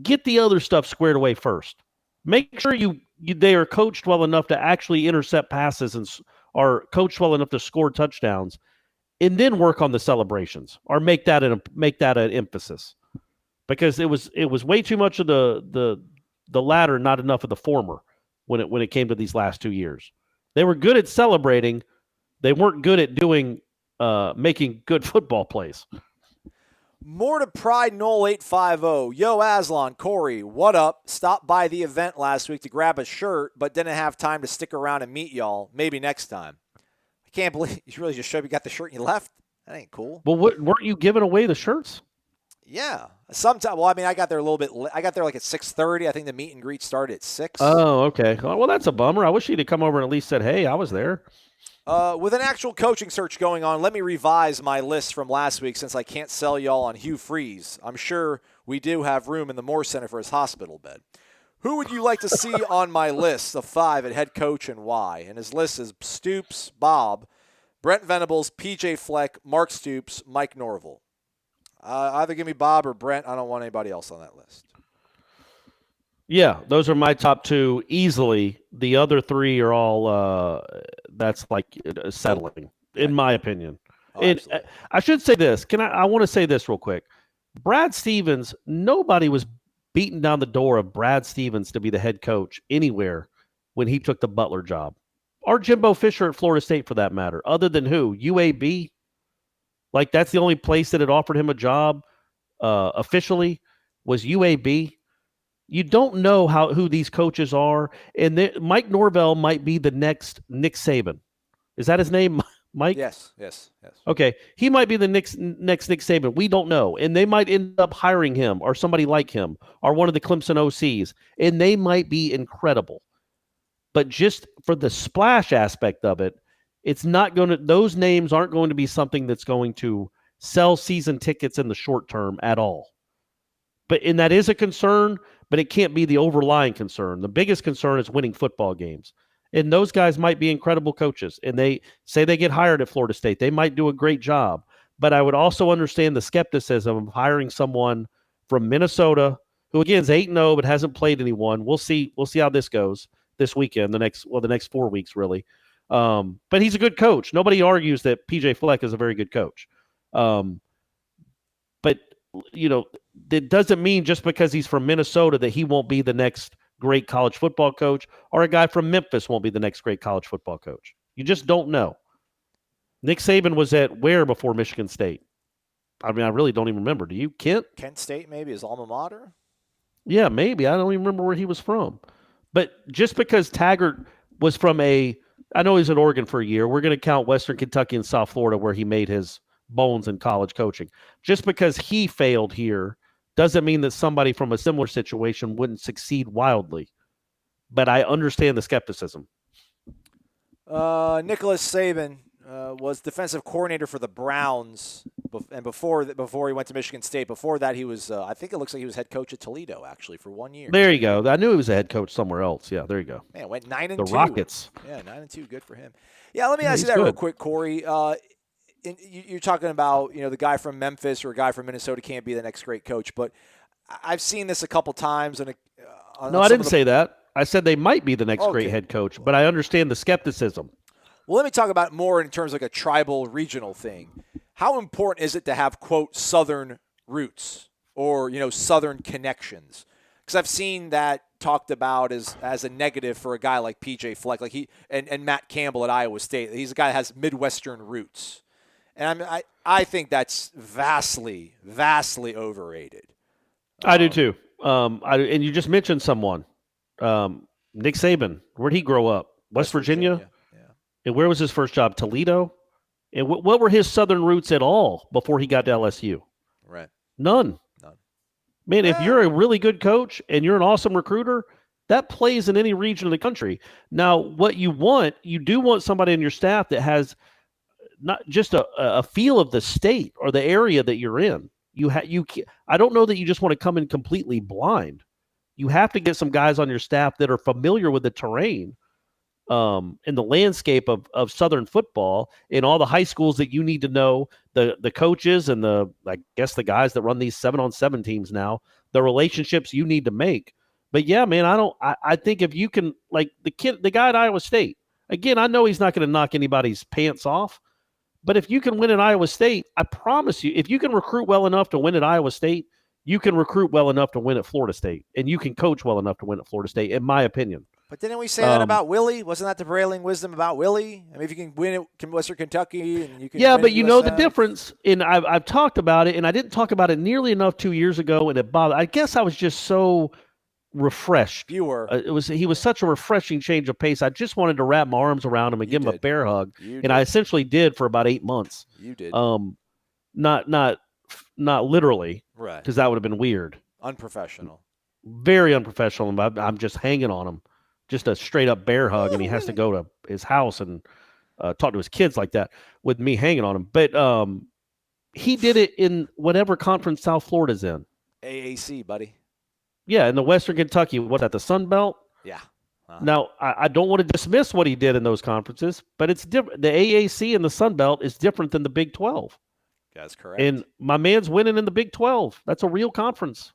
get the other stuff squared away first. Make sure they are coached well enough to actually intercept passes and are coached well enough to score touchdowns, and then work on the celebrations or make that an emphasis, because it was way too much of the latter, not enough of the former when it came to these last 2 years. They were good at celebrating, they weren't good at doing making good football plays. More to Pride Nole 850. Yo, Aslan, Corey, what up? Stopped by the event last week to grab a shirt, but didn't have time to stick around and meet y'all. Maybe next time. I can't believe you really just showed me you got the shirt and you left. That ain't cool. Well, weren't you giving away the shirts? Yeah. Sometime. Well, I mean, I got there a little bit. I got there like at 6:30. I think the meet and greet started at 6. Oh, okay. Well, that's a bummer. I wish you'd have come over and at least said, "Hey, I was there." With an actual coaching search going on, let me revise my list from last week since I can't sell y'all on Hugh Freeze. I'm sure we do have room in the Moore Center for his hospital bed. Who would you like to see on my list of 5 at head coach and why? And his list is Stoops, Bob, Brent Venables, PJ Fleck, Mark Stoops, Mike Norville. Either give me Bob or Brent. I don't want anybody else on that list. Yeah, those are my top 2 easily. The other 3 are all that's like settling, in my opinion. Oh, and I should say this. I want to say this real quick. Brad Stevens, nobody was beating down the door of Brad Stevens to be the head coach anywhere when he took the Butler job. Or Jimbo Fisher at Florida State, for that matter. Other than who? UAB? Like, that's the only place that had offered him a job officially was UAB. You don't know who these coaches are. And Mike Norvell might be the next Nick Saban. Is that his name, Mike? Yes. Okay. He might be the next Nick Saban. We don't know. And they might end up hiring him or somebody like him or one of the Clemson OCs. And they might be incredible. But just for the splash aspect of it, it's not going to, those names aren't going to be something that's going to sell season tickets in the short term at all. And that is a concern, but it can't be the overlying concern. The biggest concern is winning football games. And those guys might be incredible coaches. And they say they get hired at Florida State. They might do a great job. But I would also understand the skepticism of hiring someone from Minnesota, who again is 8-0, but hasn't played anyone. We'll see how this goes this weekend, the next 4 weeks, really. But he's a good coach. Nobody argues that PJ Fleck is a very good coach. But, that doesn't mean just because he's from Minnesota that he won't be the next great college football coach, or a guy from Memphis won't be the next great college football coach. You just don't know. Nick Saban was at where before Michigan State? I mean, I really don't even remember. Do you, Kent? Kent State, maybe, his alma mater? Yeah, maybe. I don't even remember where he was from. But just because Taggart was from I know he's at Oregon for a year. We're going to count Western Kentucky and South Florida where he made his bones in college coaching. Just because he failed here doesn't mean that somebody from a similar situation wouldn't succeed wildly. But I understand the skepticism. Nicholas Saban was defensive coordinator for the Browns, and before he went to Michigan State. Before that, he was I think it looks like he was head coach at Toledo, actually, for 1 year. There you go. I knew he was a head coach somewhere else. Yeah, there you go. Man, went 9-2. The Rockets. Yeah, 9-2. Good for him. Yeah, let me ask you that real quick, Corey. You're talking about the guy from Memphis or a guy from Minnesota can't be the next great coach, but I've seen this a couple times. No, I didn't say that. I said they might be the next great head coach, but I understand the skepticism. Well, let me talk about it more in terms of like a tribal regional thing. How important is it to have, quote, Southern roots or, Southern connections? Because I've seen that talked about as a negative for a guy like PJ Fleck, like and Matt Campbell at Iowa State. He's a guy that has Midwestern roots. And I think that's vastly, vastly overrated. I do too. And you just mentioned someone, Nick Saban. Where'd he grow up? West Virginia? Yeah. And where was his first job? Toledo? And what were his Southern roots at all before he got to LSU? Right. None. Man, if you're a really good coach and you're an awesome recruiter, that plays in any region of the country. Now, what you do want somebody in your staff that has not just a feel of the state or the area that you're in. I don't know that you just want to come in completely blind. You have to get some guys on your staff that are familiar with the terrain and the landscape of Southern football in all the high schools that you need to know, the coaches and the guys that run these 7-on-7 teams now, the relationships you need to make. But yeah, man, I think if you can, like the guy at Iowa State, again, I know he's not going to knock anybody's pants off, but if you can win at Iowa State, I promise you, if you can recruit well enough to win at Iowa State, you can recruit well enough to win at Florida State, and you can coach well enough to win at Florida State, in my opinion. But didn't we say that about Willie? Wasn't that the prevailing wisdom about Willie? I mean, if you can win it, Western Kentucky, and you can. Yeah, win but you know the USF. difference. And I've talked about it, and I didn't talk about it nearly enough 2 years ago, and it bothered. I guess I was just so refreshed. You were. He was such a refreshing change of pace. I just wanted to wrap my arms around him and give him a bear hug, and I essentially did for about 8 months. You did. Not literally, right? Because that would have been weird. Unprofessional. Very unprofessional. I'm just hanging on him, just a straight up bear hug, and he has to go to his house and talk to his kids like that with me hanging on him. But he did it in whatever conference South Florida's in. AAC, buddy. Yeah, in the Western Kentucky. What's that, the Sun Belt? Yeah. Now, I don't want to dismiss what he did in those conferences, but it's different. The AAC and the Sun Belt is different than the Big 12. That's correct. And my man's winning in the Big 12. That's a real conference.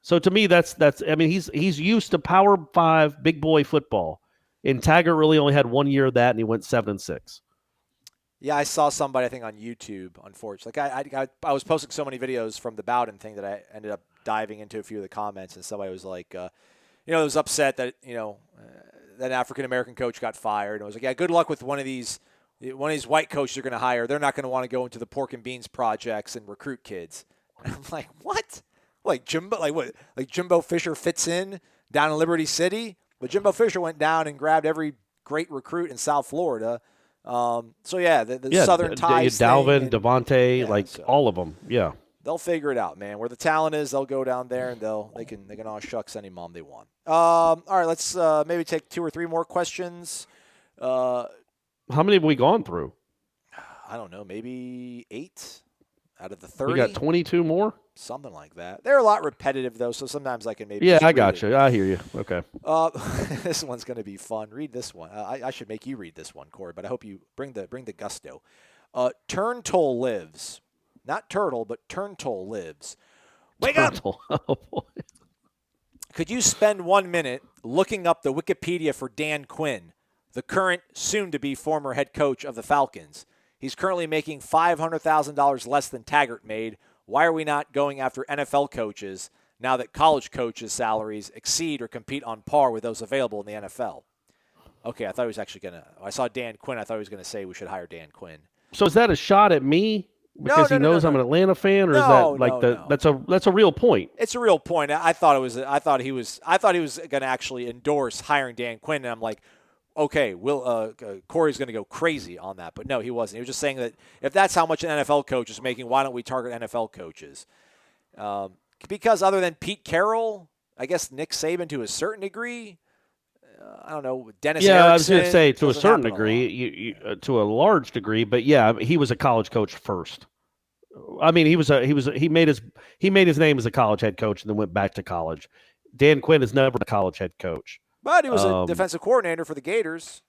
So to me, that's. I mean, he's used to Power 5 big boy football. And Taggart really only had 1 year of that, and he went 7-6. Yeah, I saw somebody, I think, on YouTube, unfortunately. Like I was posting so many videos from the Bowden thing that I ended up diving into a few of the comments, and somebody was like, was upset that, that an African-American coach got fired. And I was like, yeah, good luck with one of these white coaches you're going to hire. They're not going to want to go into the pork and beans projects and recruit kids. And I'm like, what? Like Jimbo, like Jimbo Fisher fits in down in Liberty City? But Jimbo Fisher went down and grabbed every great recruit in South Florida. The Southern ties Dalvin, thing, Devontae, all of them. Yeah. They'll figure it out, man. Where the talent is, they'll go down there and they can all shucks any mom they want. All right, let's maybe take 2 or 3 more questions. How many have we gone through? I don't know, maybe 8 out of the 30. We got 22 more? Something like that. They're a lot repetitive, though, so sometimes I can maybe. Yeah, I got you. I hear you. Okay. This one's going to be fun. Read this one. I should make you read this one, Corey, but I hope you bring the gusto. Turntoll lives. Not turtle, but Turntoll lives. Wake Turtle. up! Oh, boy. Could you spend 1 minute looking up the Wikipedia for Dan Quinn, the current, soon-to-be former head coach of the Falcons? He's currently making $500,000 less than Taggart made. Why are we not going after NFL coaches now that college coaches' salaries exceed or compete on par with those available in the NFL? Okay, I thought he was actually going to – I saw Dan Quinn. I thought he was going to say we should hire Dan Quinn. So is that a shot at me because he knows I'm an Atlanta fan, or is that like that's a real point? It's a real point. I thought he was going to actually endorse hiring Dan Quinn, and I'm like, okay, Corey's going to go crazy on that. But no, he wasn't. He was just saying that if that's how much an NFL coach is making, why don't we target NFL coaches? Because other than Pete Carroll, I guess Nick Saban to a certain degree, I don't know, Dennis Erickson. I was going to say to a certain degree, to a large degree, but yeah, he was a college coach first. I mean, he made his name as a college head coach and then went back to college. Dan Quinn is never a college head coach. But he was a defensive coordinator for the Gators.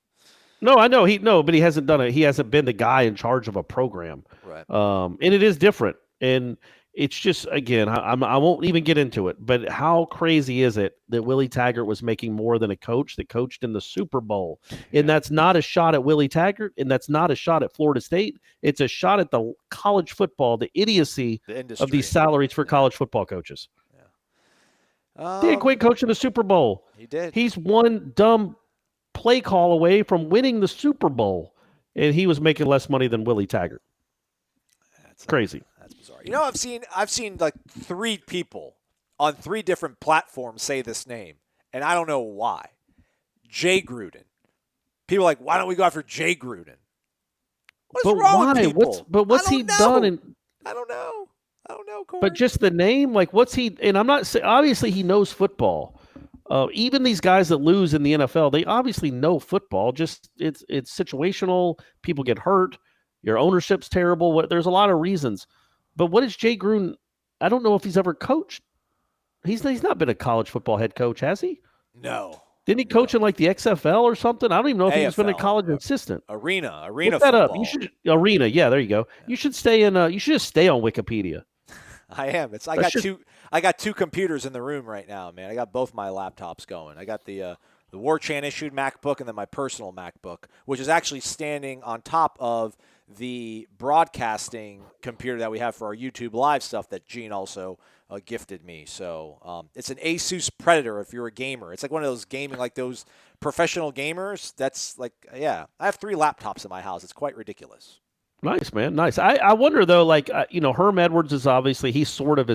No, I know but he hasn't done it. He hasn't been the guy in charge of a program. Right. And it is different. And it's just, again, I won't even get into it, but how crazy is it that Willie Taggart was making more than a coach that coached in the Super Bowl? And that's not a shot at Willie Taggart, and that's not a shot at Florida State. It's a shot at the college football, the idiocy of these salaries for college football coaches. Dan Quinn coaching the Super Bowl. He did. He's one dumb play call away from winning the Super Bowl, and he was making less money than Willie Taggart. That's crazy. That's bizarre. You know, I've seen like 3 people on 3 different platforms say this name, and I don't know why. Jay Gruden. People are like, why don't we go after Jay Gruden? What's wrong with people? What's he done? I don't know. Corey. But just the name, like what's he? And I'm not saying obviously he knows football. Even these guys that lose in the NFL, they obviously know football. Just it's situational. People get hurt. Your ownership's terrible. There's a lot of reasons. But what is Jay Gruden? I don't know if he's ever coached. He's not been a college football head coach, has he? No. Didn't he coach in like the XFL or something? I don't even know if he's been a college assistant. Arena Look that football. up. You should Arena. Yeah, there you go. Yeah. You should stay in. You should just stay on Wikipedia. I am. I got 2 computers in the room right now, man. I got both my laptops going. I got the Warchant issued MacBook and then my personal MacBook, which is actually standing on top of the broadcasting computer that we have for our YouTube live stuff that Gene also gifted me. So it's an Asus Predator if you're a gamer. It's like one of those gaming, like those professional gamers. That's like, yeah. I have 3 laptops in my house. It's quite ridiculous. Nice, man. Nice. I wonder, though, like, Herm Edwards is obviously, he's sort of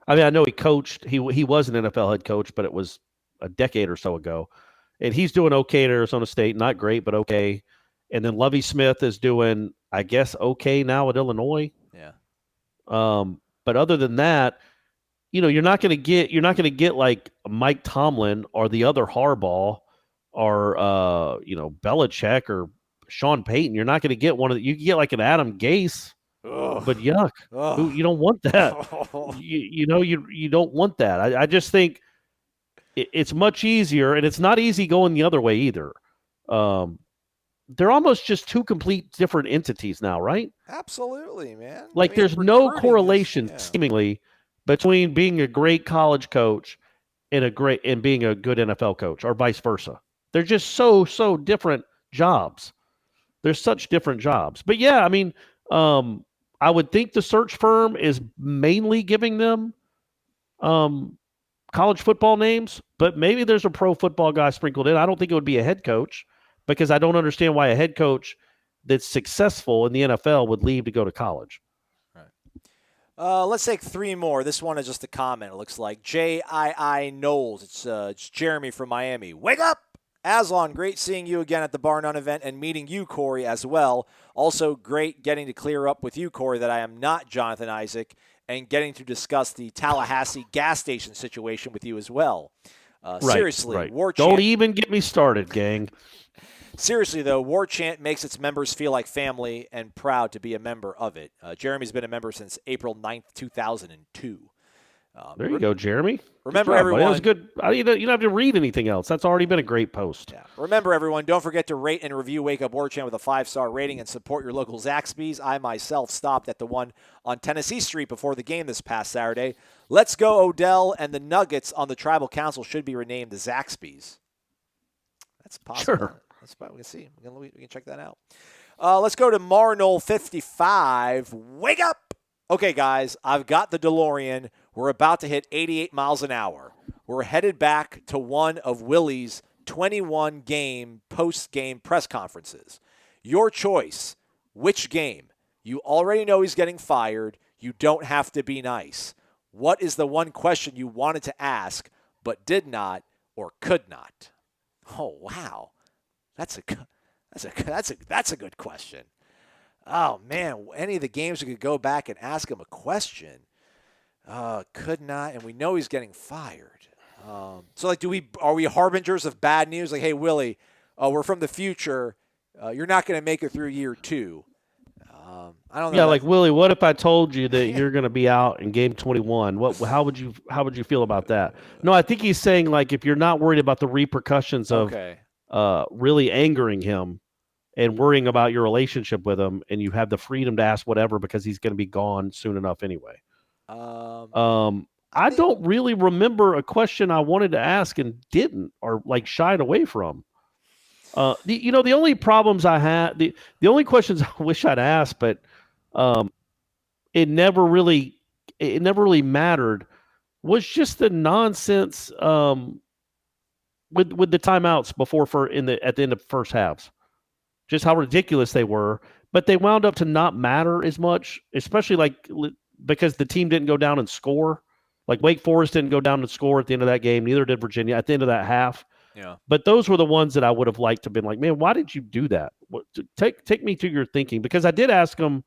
I know he coached. He was an NFL head coach, but it was a decade or so ago. And he's doing okay at Arizona State. Not great, but okay. And then Lovie Smith is doing, I guess, okay now at Illinois. Yeah. But other than that, you're not going to get like Mike Tomlin or the other Harbaugh or Belichick or Sean Payton. You're not going to get you can get like an Adam Gase. Ugh. But yuck. Ugh. You don't want that. You don't want that. I just think it's much easier, and it's not easy going the other way either. They're almost just 2 complete different entities now, right? Absolutely, man. Like there's no correlation seemingly between being a great college coach and being a good NFL coach, or vice versa. They're just so different jobs. They're such different jobs. But yeah, I mean, I would think the search firm is mainly giving them college football names, but maybe there's a pro football guy sprinkled in. I don't think it would be a head coach, because I don't understand why a head coach that's successful in the NFL would leave to go to college. Right. Let's take 3 more. This one is just a comment. It looks like JII Noles. It's Jeremy from Miami. Wake up! Aslan, great seeing you again at the Bar None event and meeting you, Corey, as well. Also great getting to clear up with you, Corey, that I am not Jonathan Isaac, and getting to discuss the Tallahassee gas station situation with you as well. Seriously, right. Warchant. Don't even get me started, gang. Seriously, though, Warchant makes its members feel like family and proud to be a member of it. Jeremy's been a member since April 9th, 2002. There you go, Jeremy. Remember, job, everyone. That was good. You don't have to read anything else. That's already been a great post. Yeah. Remember, everyone, don't forget to rate and review Wake Up Warchant with a 5-star rating and support your local Zaxby's. I myself stopped at the one on Tennessee Street before the game this past Saturday. Let's go, Odell, and the Nuggets on the Tribal Council should be renamed the Zaxby's. That's possible. Sure. That's fine. We can see. We can check that out. Let's go to Marnol 55. Wake up! Okay, guys, I've got the DeLorean. We're about to hit 88 miles an hour. We're headed back to one of Willie's 21-game post-game press conferences. Your choice. Which game? You already know he's getting fired. You don't have to be nice. What is the one question you wanted to ask but did not or could not? Oh, wow. That's a good question. Oh, man, any of the games we could go back and ask him a question. Could not, and we know he's getting fired. So, like, are we harbingers of bad news? Like, hey, Willie, we're from the future. You're not going to make it through year 2. I don't know. Yeah, like, Willie, what if I told you that you're going to be out in game 21? How would you feel about that? No, I think he's saying, like, if you're not worried about the repercussions of really angering him and worrying about your relationship with him, and you have the freedom to ask whatever because he's going to be gone soon enough anyway. I don't really remember a question I wanted to ask and didn't, or like shied away from. The only problems I had, the only questions I wish I'd asked, but it never really mattered, was just the nonsense with the timeouts at the end of first halves. Just how ridiculous they were, but they wound up to not matter as much, especially because the team didn't go down and score. Like Wake Forest didn't go down and score at the end of that game. Neither did Virginia at the end of that half. Yeah. But those were the ones that I would have liked to have been like, man, why did you do that? Take me to your thinking, because I did ask him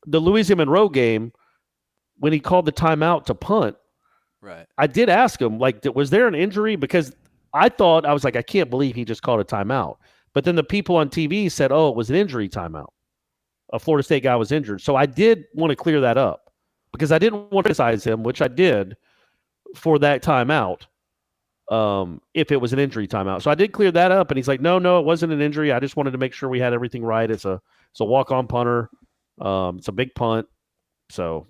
the Louisiana Monroe game when he called the timeout to punt. Right. I did ask him, like, was there an injury? Because I was like, I can't believe he just called a timeout. But then the people on TV said, oh, it was an injury timeout. A Florida State guy was injured. So I did want to clear that up because I didn't want to criticize him, which I did, for that timeout, if it was an injury timeout. So I did clear that up, and he's like, no, it wasn't an injury. I just wanted to make sure we had everything right. It's a walk-on punter. It's a big punt. So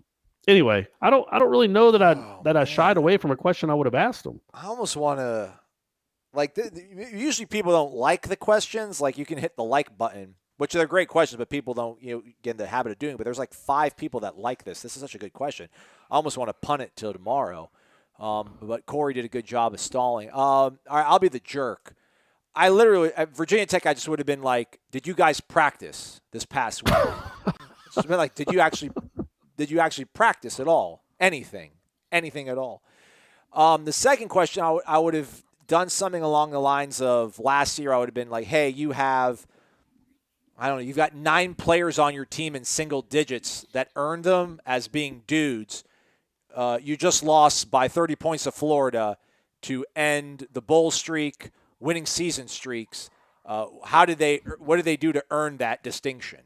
anyway, I don't really know that I shied away from a question I would have asked him. I almost want to, like, usually people don't like the questions. Like, you can hit the like button which are great questions, but people don't get in the habit of doing it. But there's like 5 people that like this. This is such a good question. I almost want to punt it till tomorrow. But Corey did a good job of stalling. All right, I'll be the jerk. I literally, at Virginia Tech, I just would have been like, did you guys practice this past week? It's been like, did you actually practice at all? Anything at all? The second question, I would have done something along the lines of last year. I would have been like, hey, you've got 9 players on your team in single digits that earned them as being dudes. You just lost by 30 points to Florida to end the bowl streak, winning season streaks. What did they do to earn that distinction?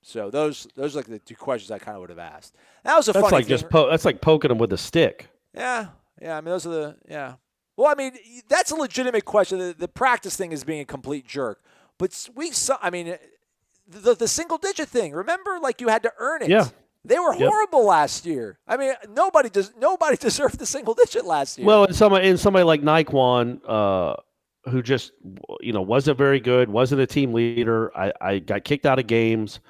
So those are like the 2 questions I kind of would have asked. That was That's funny like thing. that's like poking them with a stick. Yeah. I mean, those are Well, I mean, that's a legitimate question. The practice thing is being a complete jerk. But the single digit thing, remember? Like, you had to earn it. Yeah. They were horrible last year. I mean, nobody deserved the single digit last year. Well, and somebody like Naquan, who just wasn't very good, wasn't a team leader. I got kicked out of games,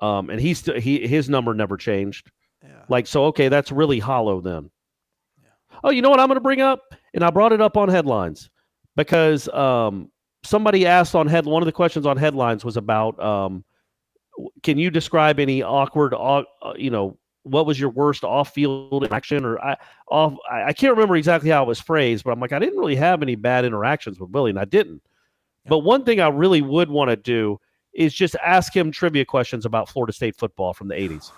and his number never changed. Yeah. Like, so okay, that's really hollow then. Yeah. Oh, you know what I'm going to bring up, and I brought it up on headlines because somebody asked one of the questions on headlines was about. Can you describe any awkward, what was your worst off-field interaction? Or I can't remember exactly how it was phrased, but I'm like, I didn't really have any bad interactions with Willie, and I didn't. Yeah. But one thing I really would want to do is just ask him trivia questions about Florida State football from the 80s.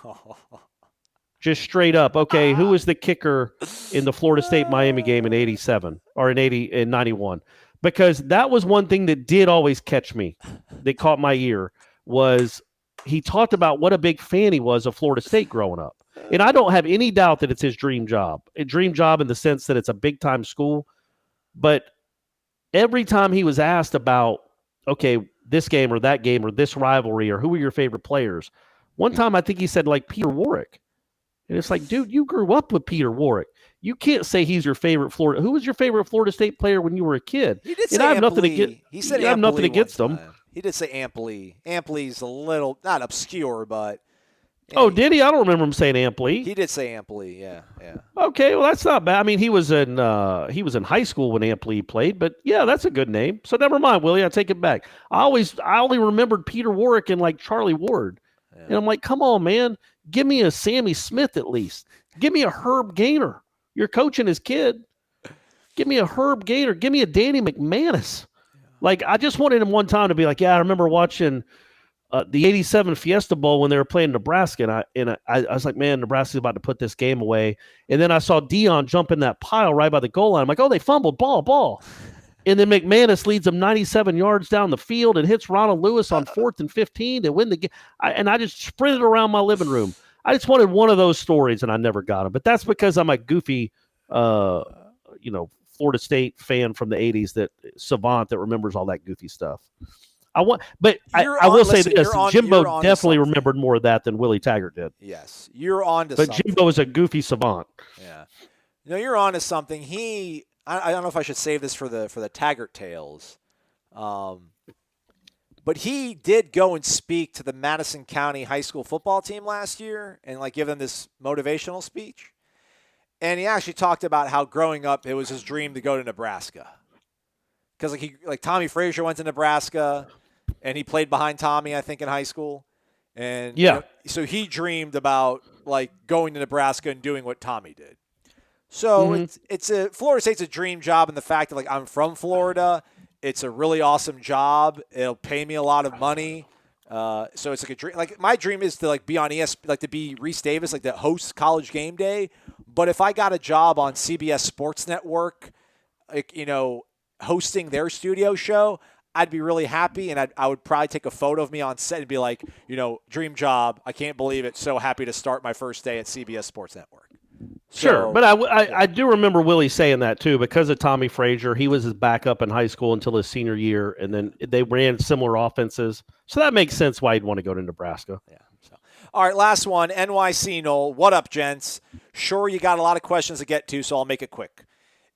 Just straight up. Okay, who was the kicker in the Florida State-Miami game in 87 or in 91? Because that was one thing that did always catch me, that caught my ear, was he talked about what a big fan he was of Florida State growing up. And I don't have any doubt that it's his dream job. A dream job in the sense that it's a big-time school. But every time he was asked about, okay, this game or that game or this rivalry or who are your favorite players, one time I think he said, like, Peter Warrick. And it's like, dude, you grew up with Peter Warrick. You can't say he's your favorite Florida. Who was your favorite Florida State player when you were a kid? He did say I have nothing against. He said I have nothing against him. He did say Ampli. Ampli's a little, not obscure, but. Oh, did he? I don't remember him saying Ampli. He did say Ampli, yeah. Okay, well, that's not bad. I mean, he was in high school when Ampli played, but yeah, that's a good name. So never mind, Willie. I take it back. I only remembered Peter Warrick and like Charlie Ward, and I'm like, come on, man, give me a Sammy Smith at least. Give me a Herb Gaynor. You're coaching his kid. Give me a Herb Gaynor. Give me a Danny McManus. Like, I just wanted him one time to be like, yeah, I remember watching the 87 Fiesta Bowl when they were playing Nebraska, and I was like, man, Nebraska's about to put this game away. And then I saw Dion jump in that pile right by the goal line. I'm like, oh, they fumbled, ball. And then McManus leads them 97 yards down the field and hits Ronald Lewis on 4th and 15 to win the game. And I just sprinted around my living room. I just wanted one of those stories, and I never got them. But that's because I'm a goofy, Florida State fan from the 80s, savant that remembers all that goofy stuff. I will say this: Jimbo definitely remembered more of that than Willie Taggart did. Yes, you're on to something. But Jimbo is a goofy savant. Yeah, you're on to something. I don't know if I should save this for the Taggart tales, but he did go and speak to the Madison County high school football team last year and like give them this motivational speech. And he actually talked about how growing up it was his dream to go to Nebraska, because Tommy Frazier went to Nebraska, and he played behind Tommy, I think, in high school, and so he dreamed about like going to Nebraska and doing what Tommy did. So it's Florida State's a dream job in the fact that like I'm from Florida, it's a really awesome job. It'll pay me a lot of money. So it's like a dream. Like my dream is to like be on ESPN, like to be Reese Davis, like to host College Game Day. But if I got a job on CBS Sports Network, like, hosting their studio show, I'd be really happy, and I would probably take a photo of me on set and be like, dream job. I can't believe it. So happy to start my first day at CBS Sports Network. Sure, but I do remember Willie saying that too, because of Tommy Frazier. He was his backup in high school until his senior year, and then they ran similar offenses. So that makes sense why he'd want to go to Nebraska. Yeah. So. All right, last one, NYC Nole. What up, gents? Sure, you got a lot of questions to get to, so I'll make it quick.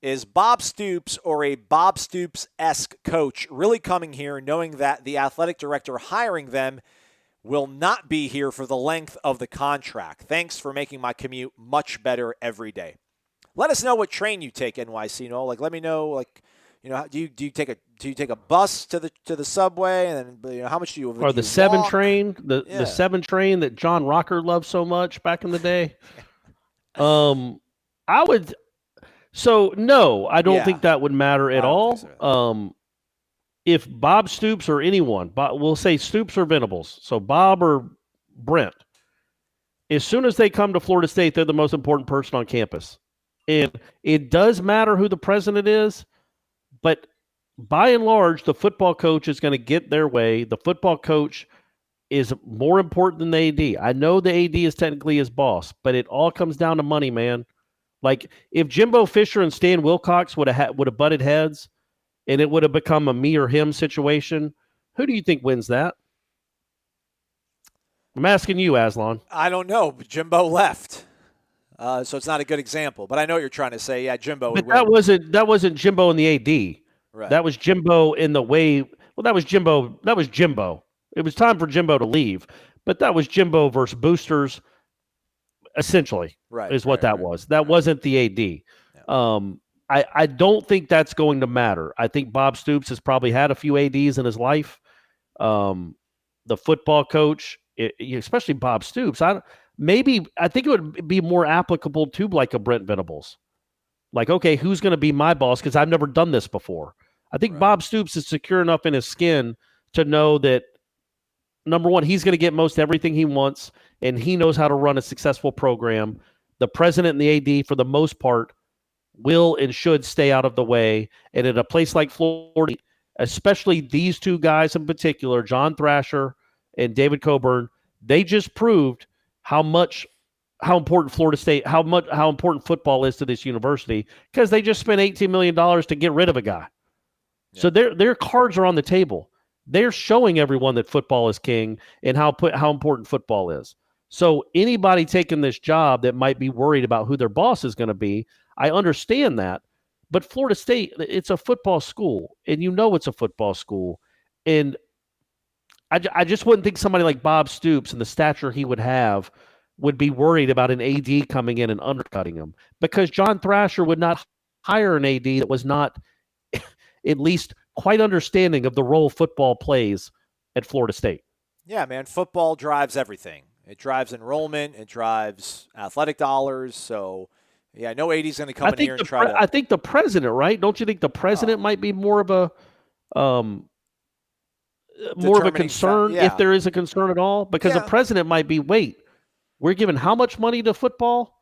Is Bob Stoops or a Bob Stoops-esque coach really coming here knowing that the athletic director hiring them will not be here for the length of the contract? Thanks for making my commute much better every day. Let us know what train you take, NYC. Like, let me know. Like, do you take a bus to the subway, and then how much do you? Or the 7 train, the 7 train that John Rocker loved so much back in the day. I would. So no, I don't think that would matter at all. So. If Bob Stoops or anyone, we'll say Stoops or Venables, so Bob or Brent, as soon as they come to Florida State, they're the most important person on campus. And it does matter who the president is, but by and large, the football coach is going to get their way. The football coach is more important than the AD. I know the AD is technically his boss, but it all comes down to money, man. Like, if Jimbo Fisher and Stan Wilcox would have butted heads and it would have become a me or him situation, who do you think wins that? I'm asking you, Aslan. I don't know. Jimbo left. So it's not a good example. But I know what you're trying to say. Yeah, Jimbo would win. That wasn't Jimbo in the AD. Right. That was Jimbo in the way. Well, that was Jimbo. That was Jimbo. It was time for Jimbo to leave. But that was Jimbo versus boosters. Essentially, is what that was. That wasn't the AD. Yeah. I don't think that's going to matter. I think Bob Stoops has probably had a few ADs in his life. The football coach, especially Bob Stoops, I think it would be more applicable to like a Brent Venables. Like, okay, who's going to be my boss? Because I've never done this before. I think Bob Stoops is secure enough in his skin to know that, number one, he's going to get most everything he wants, and he knows how to run a successful program. The president and the AD, for the most part, will and should stay out of the way. And at a place like Florida, especially these two guys in particular, John Thrasher and David Coburn, they just proved how important Florida State, how important football is to this university, because they just spent $18 million to get rid of a guy. Yeah. So their cards are on the table. They're showing everyone that football is king and how important football is. So anybody taking this job that might be worried about who their boss is going to be, I understand that. But Florida State, it's a football school, and it's a football school. And I just wouldn't think somebody like Bob Stoops and the stature he would have would be worried about an AD coming in and undercutting him, because John Thrasher would not hire an AD that was not at least quite understanding of the role football plays at Florida State. Yeah, man, football drives everything. It drives enrollment. It drives athletic dollars. So, yeah, no AD's going to come in here and try to. I think the president, right? Don't you think the president might be more of a concern, if there is a concern at all? Because the president might be, wait, we're giving how much money to football?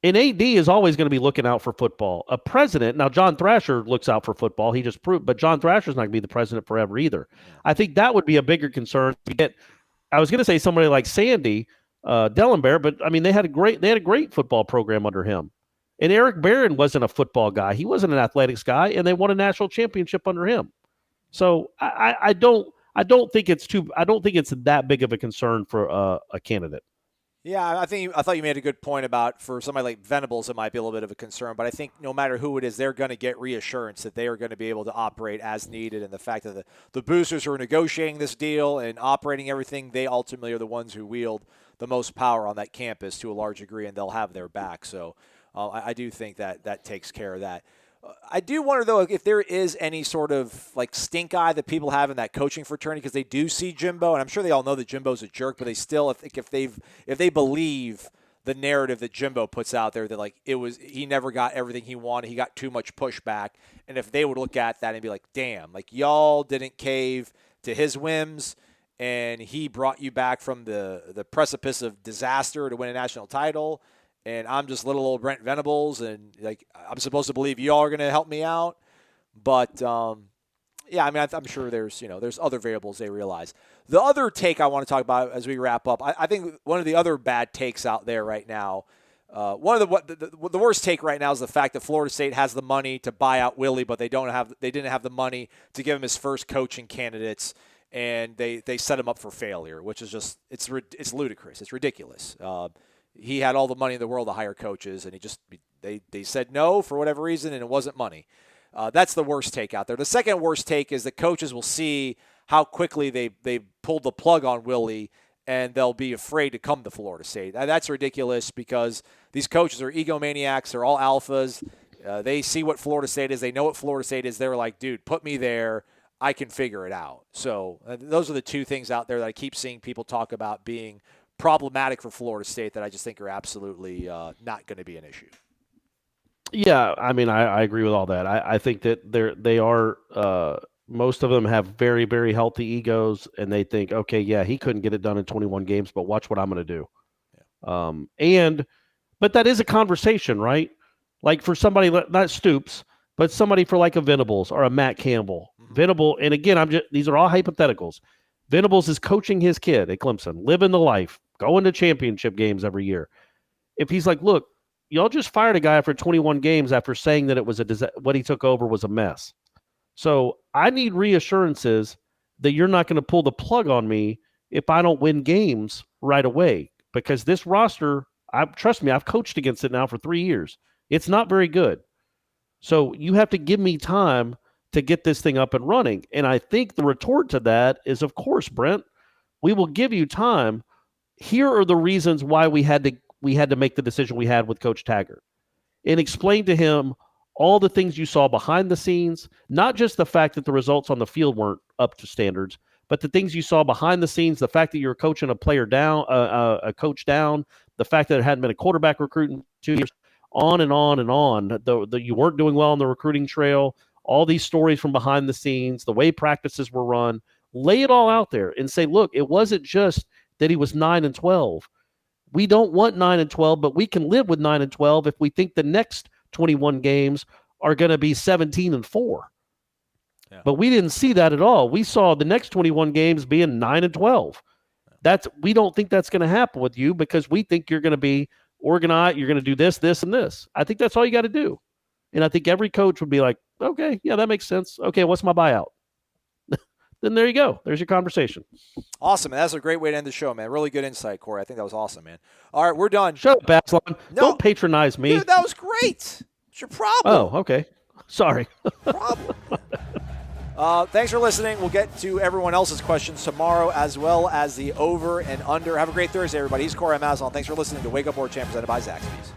An AD is always going to be looking out for football. A president, now John Thrasher looks out for football. He just proved, but John Thrasher's not going to be the president forever either. I think that would be a bigger concern. I was going to say somebody like Sandy Dellenbear, but I mean they had a great football program under him. And Eric Barron wasn't a football guy. He wasn't an athletics guy, and they won a national championship under him. So I don't think it's that big of a concern for a candidate. Yeah, I thought you made a good point about, for somebody like Venables, it might be a little bit of a concern, but I think no matter who it is, they're going to get reassurance that they are going to be able to operate as needed, and the fact that the boosters who are negotiating this deal and operating everything, they ultimately are the ones who wield the most power on that campus to a large degree, and they'll have their back. So I do think that takes care of that. I do wonder, though, if there is any sort of like stink eye that people have in that coaching fraternity, because they do see Jimbo, and I'm sure they all know that Jimbo's a jerk, but they still, if they believe the narrative that Jimbo puts out there, that like he never got everything he wanted, he got too much pushback, and if they would look at that and be like, damn, like y'all didn't cave to his whims, and he brought you back from the precipice of disaster to win a national title. And I'm just little old Brent Venables, and like I'm supposed to believe y'all are going to help me out. But yeah, I mean, I'm sure there's other variables they realize. The other take I want to talk about as we wrap up, I think one of the other bad takes out there right now, one of the worst take right now is the fact that Florida State has the money to buy out Willie, but they didn't have the money to give him his first coaching candidates, and they set him up for failure, which is just it's ludicrous, it's ridiculous. He had all the money in the world to hire coaches, and he They said no for whatever reason, and it wasn't money. That's the worst take out there. The second worst take is that coaches will see how quickly they pulled the plug on Willie, and they'll be afraid to come to Florida State. That's ridiculous because these coaches are egomaniacs. They're all alphas. They see what Florida State is. They know what Florida State is. They're like, dude, put me there. I can figure it out. So those are the two things out there that I keep seeing people talk about being problematic for Florida State that I just think are absolutely not going to be an issue. Yeah, I mean, I agree with all that. I think that they are most of them have very, very healthy egos, and they think, okay, yeah, he couldn't get it done in 21 games, but watch what I'm going to do. Yeah. But that is a conversation, right? Like for somebody, not Stoops, but somebody for like a Venables or a Matt Campbell. Mm-hmm. Venable, and again, these are all hypotheticals. Venables is coaching his kid at Clemson, living the life, going to championship games every year. If he's like, look, y'all just fired a guy after 21 games after saying that it was what he took over was a mess. So I need reassurances that you're not going to pull the plug on me if I don't win games right away. Because this roster, trust me, I've coached against it now for 3 years. It's not very good. So you have to give me time to get this thing up and running. And I think the retort to that is, of course, Brent, we will give you time. Here are the reasons why we had to make the decision we had with Coach Taggart, and explain to him all the things you saw behind the scenes, not just the fact that the results on the field weren't up to standards, but the things you saw behind the scenes, the fact that you were coaching a player down, a coach down, the fact that there hadn't been a quarterback recruit in 2 years, on and on and on. You weren't doing well on the recruiting trail, all these stories from behind the scenes, the way practices were run. Lay it all out there and say, look, it wasn't just that he was 9-12. We don't want 9-12, but we can live with 9-12 if we think the next 21 games are going to be 17-4. Yeah. But we didn't see that at all. We saw the next 21 games being 9-12. We don't think that's going to happen with you because we think you're going to be organized. You're going to do this, this, and this. I think that's all you got to do. And I think every coach would be like, okay, yeah, that makes sense. Okay, what's my buyout? Then there you go. There's your conversation. Awesome, man. That's a great way to end the show, man. Really good insight, Corey. I think that was awesome, man. All right, we're done. Shut up, Baslan. No. Don't patronize me. Dude, that was great. What's your problem? Oh, okay. Sorry. Problem. Thanks for listening. We'll get to everyone else's questions tomorrow as well as the over and under. Have a great Thursday, everybody. He's Corey Maslan. Thanks for listening to Wake Up Warchant presented by Zaxby's.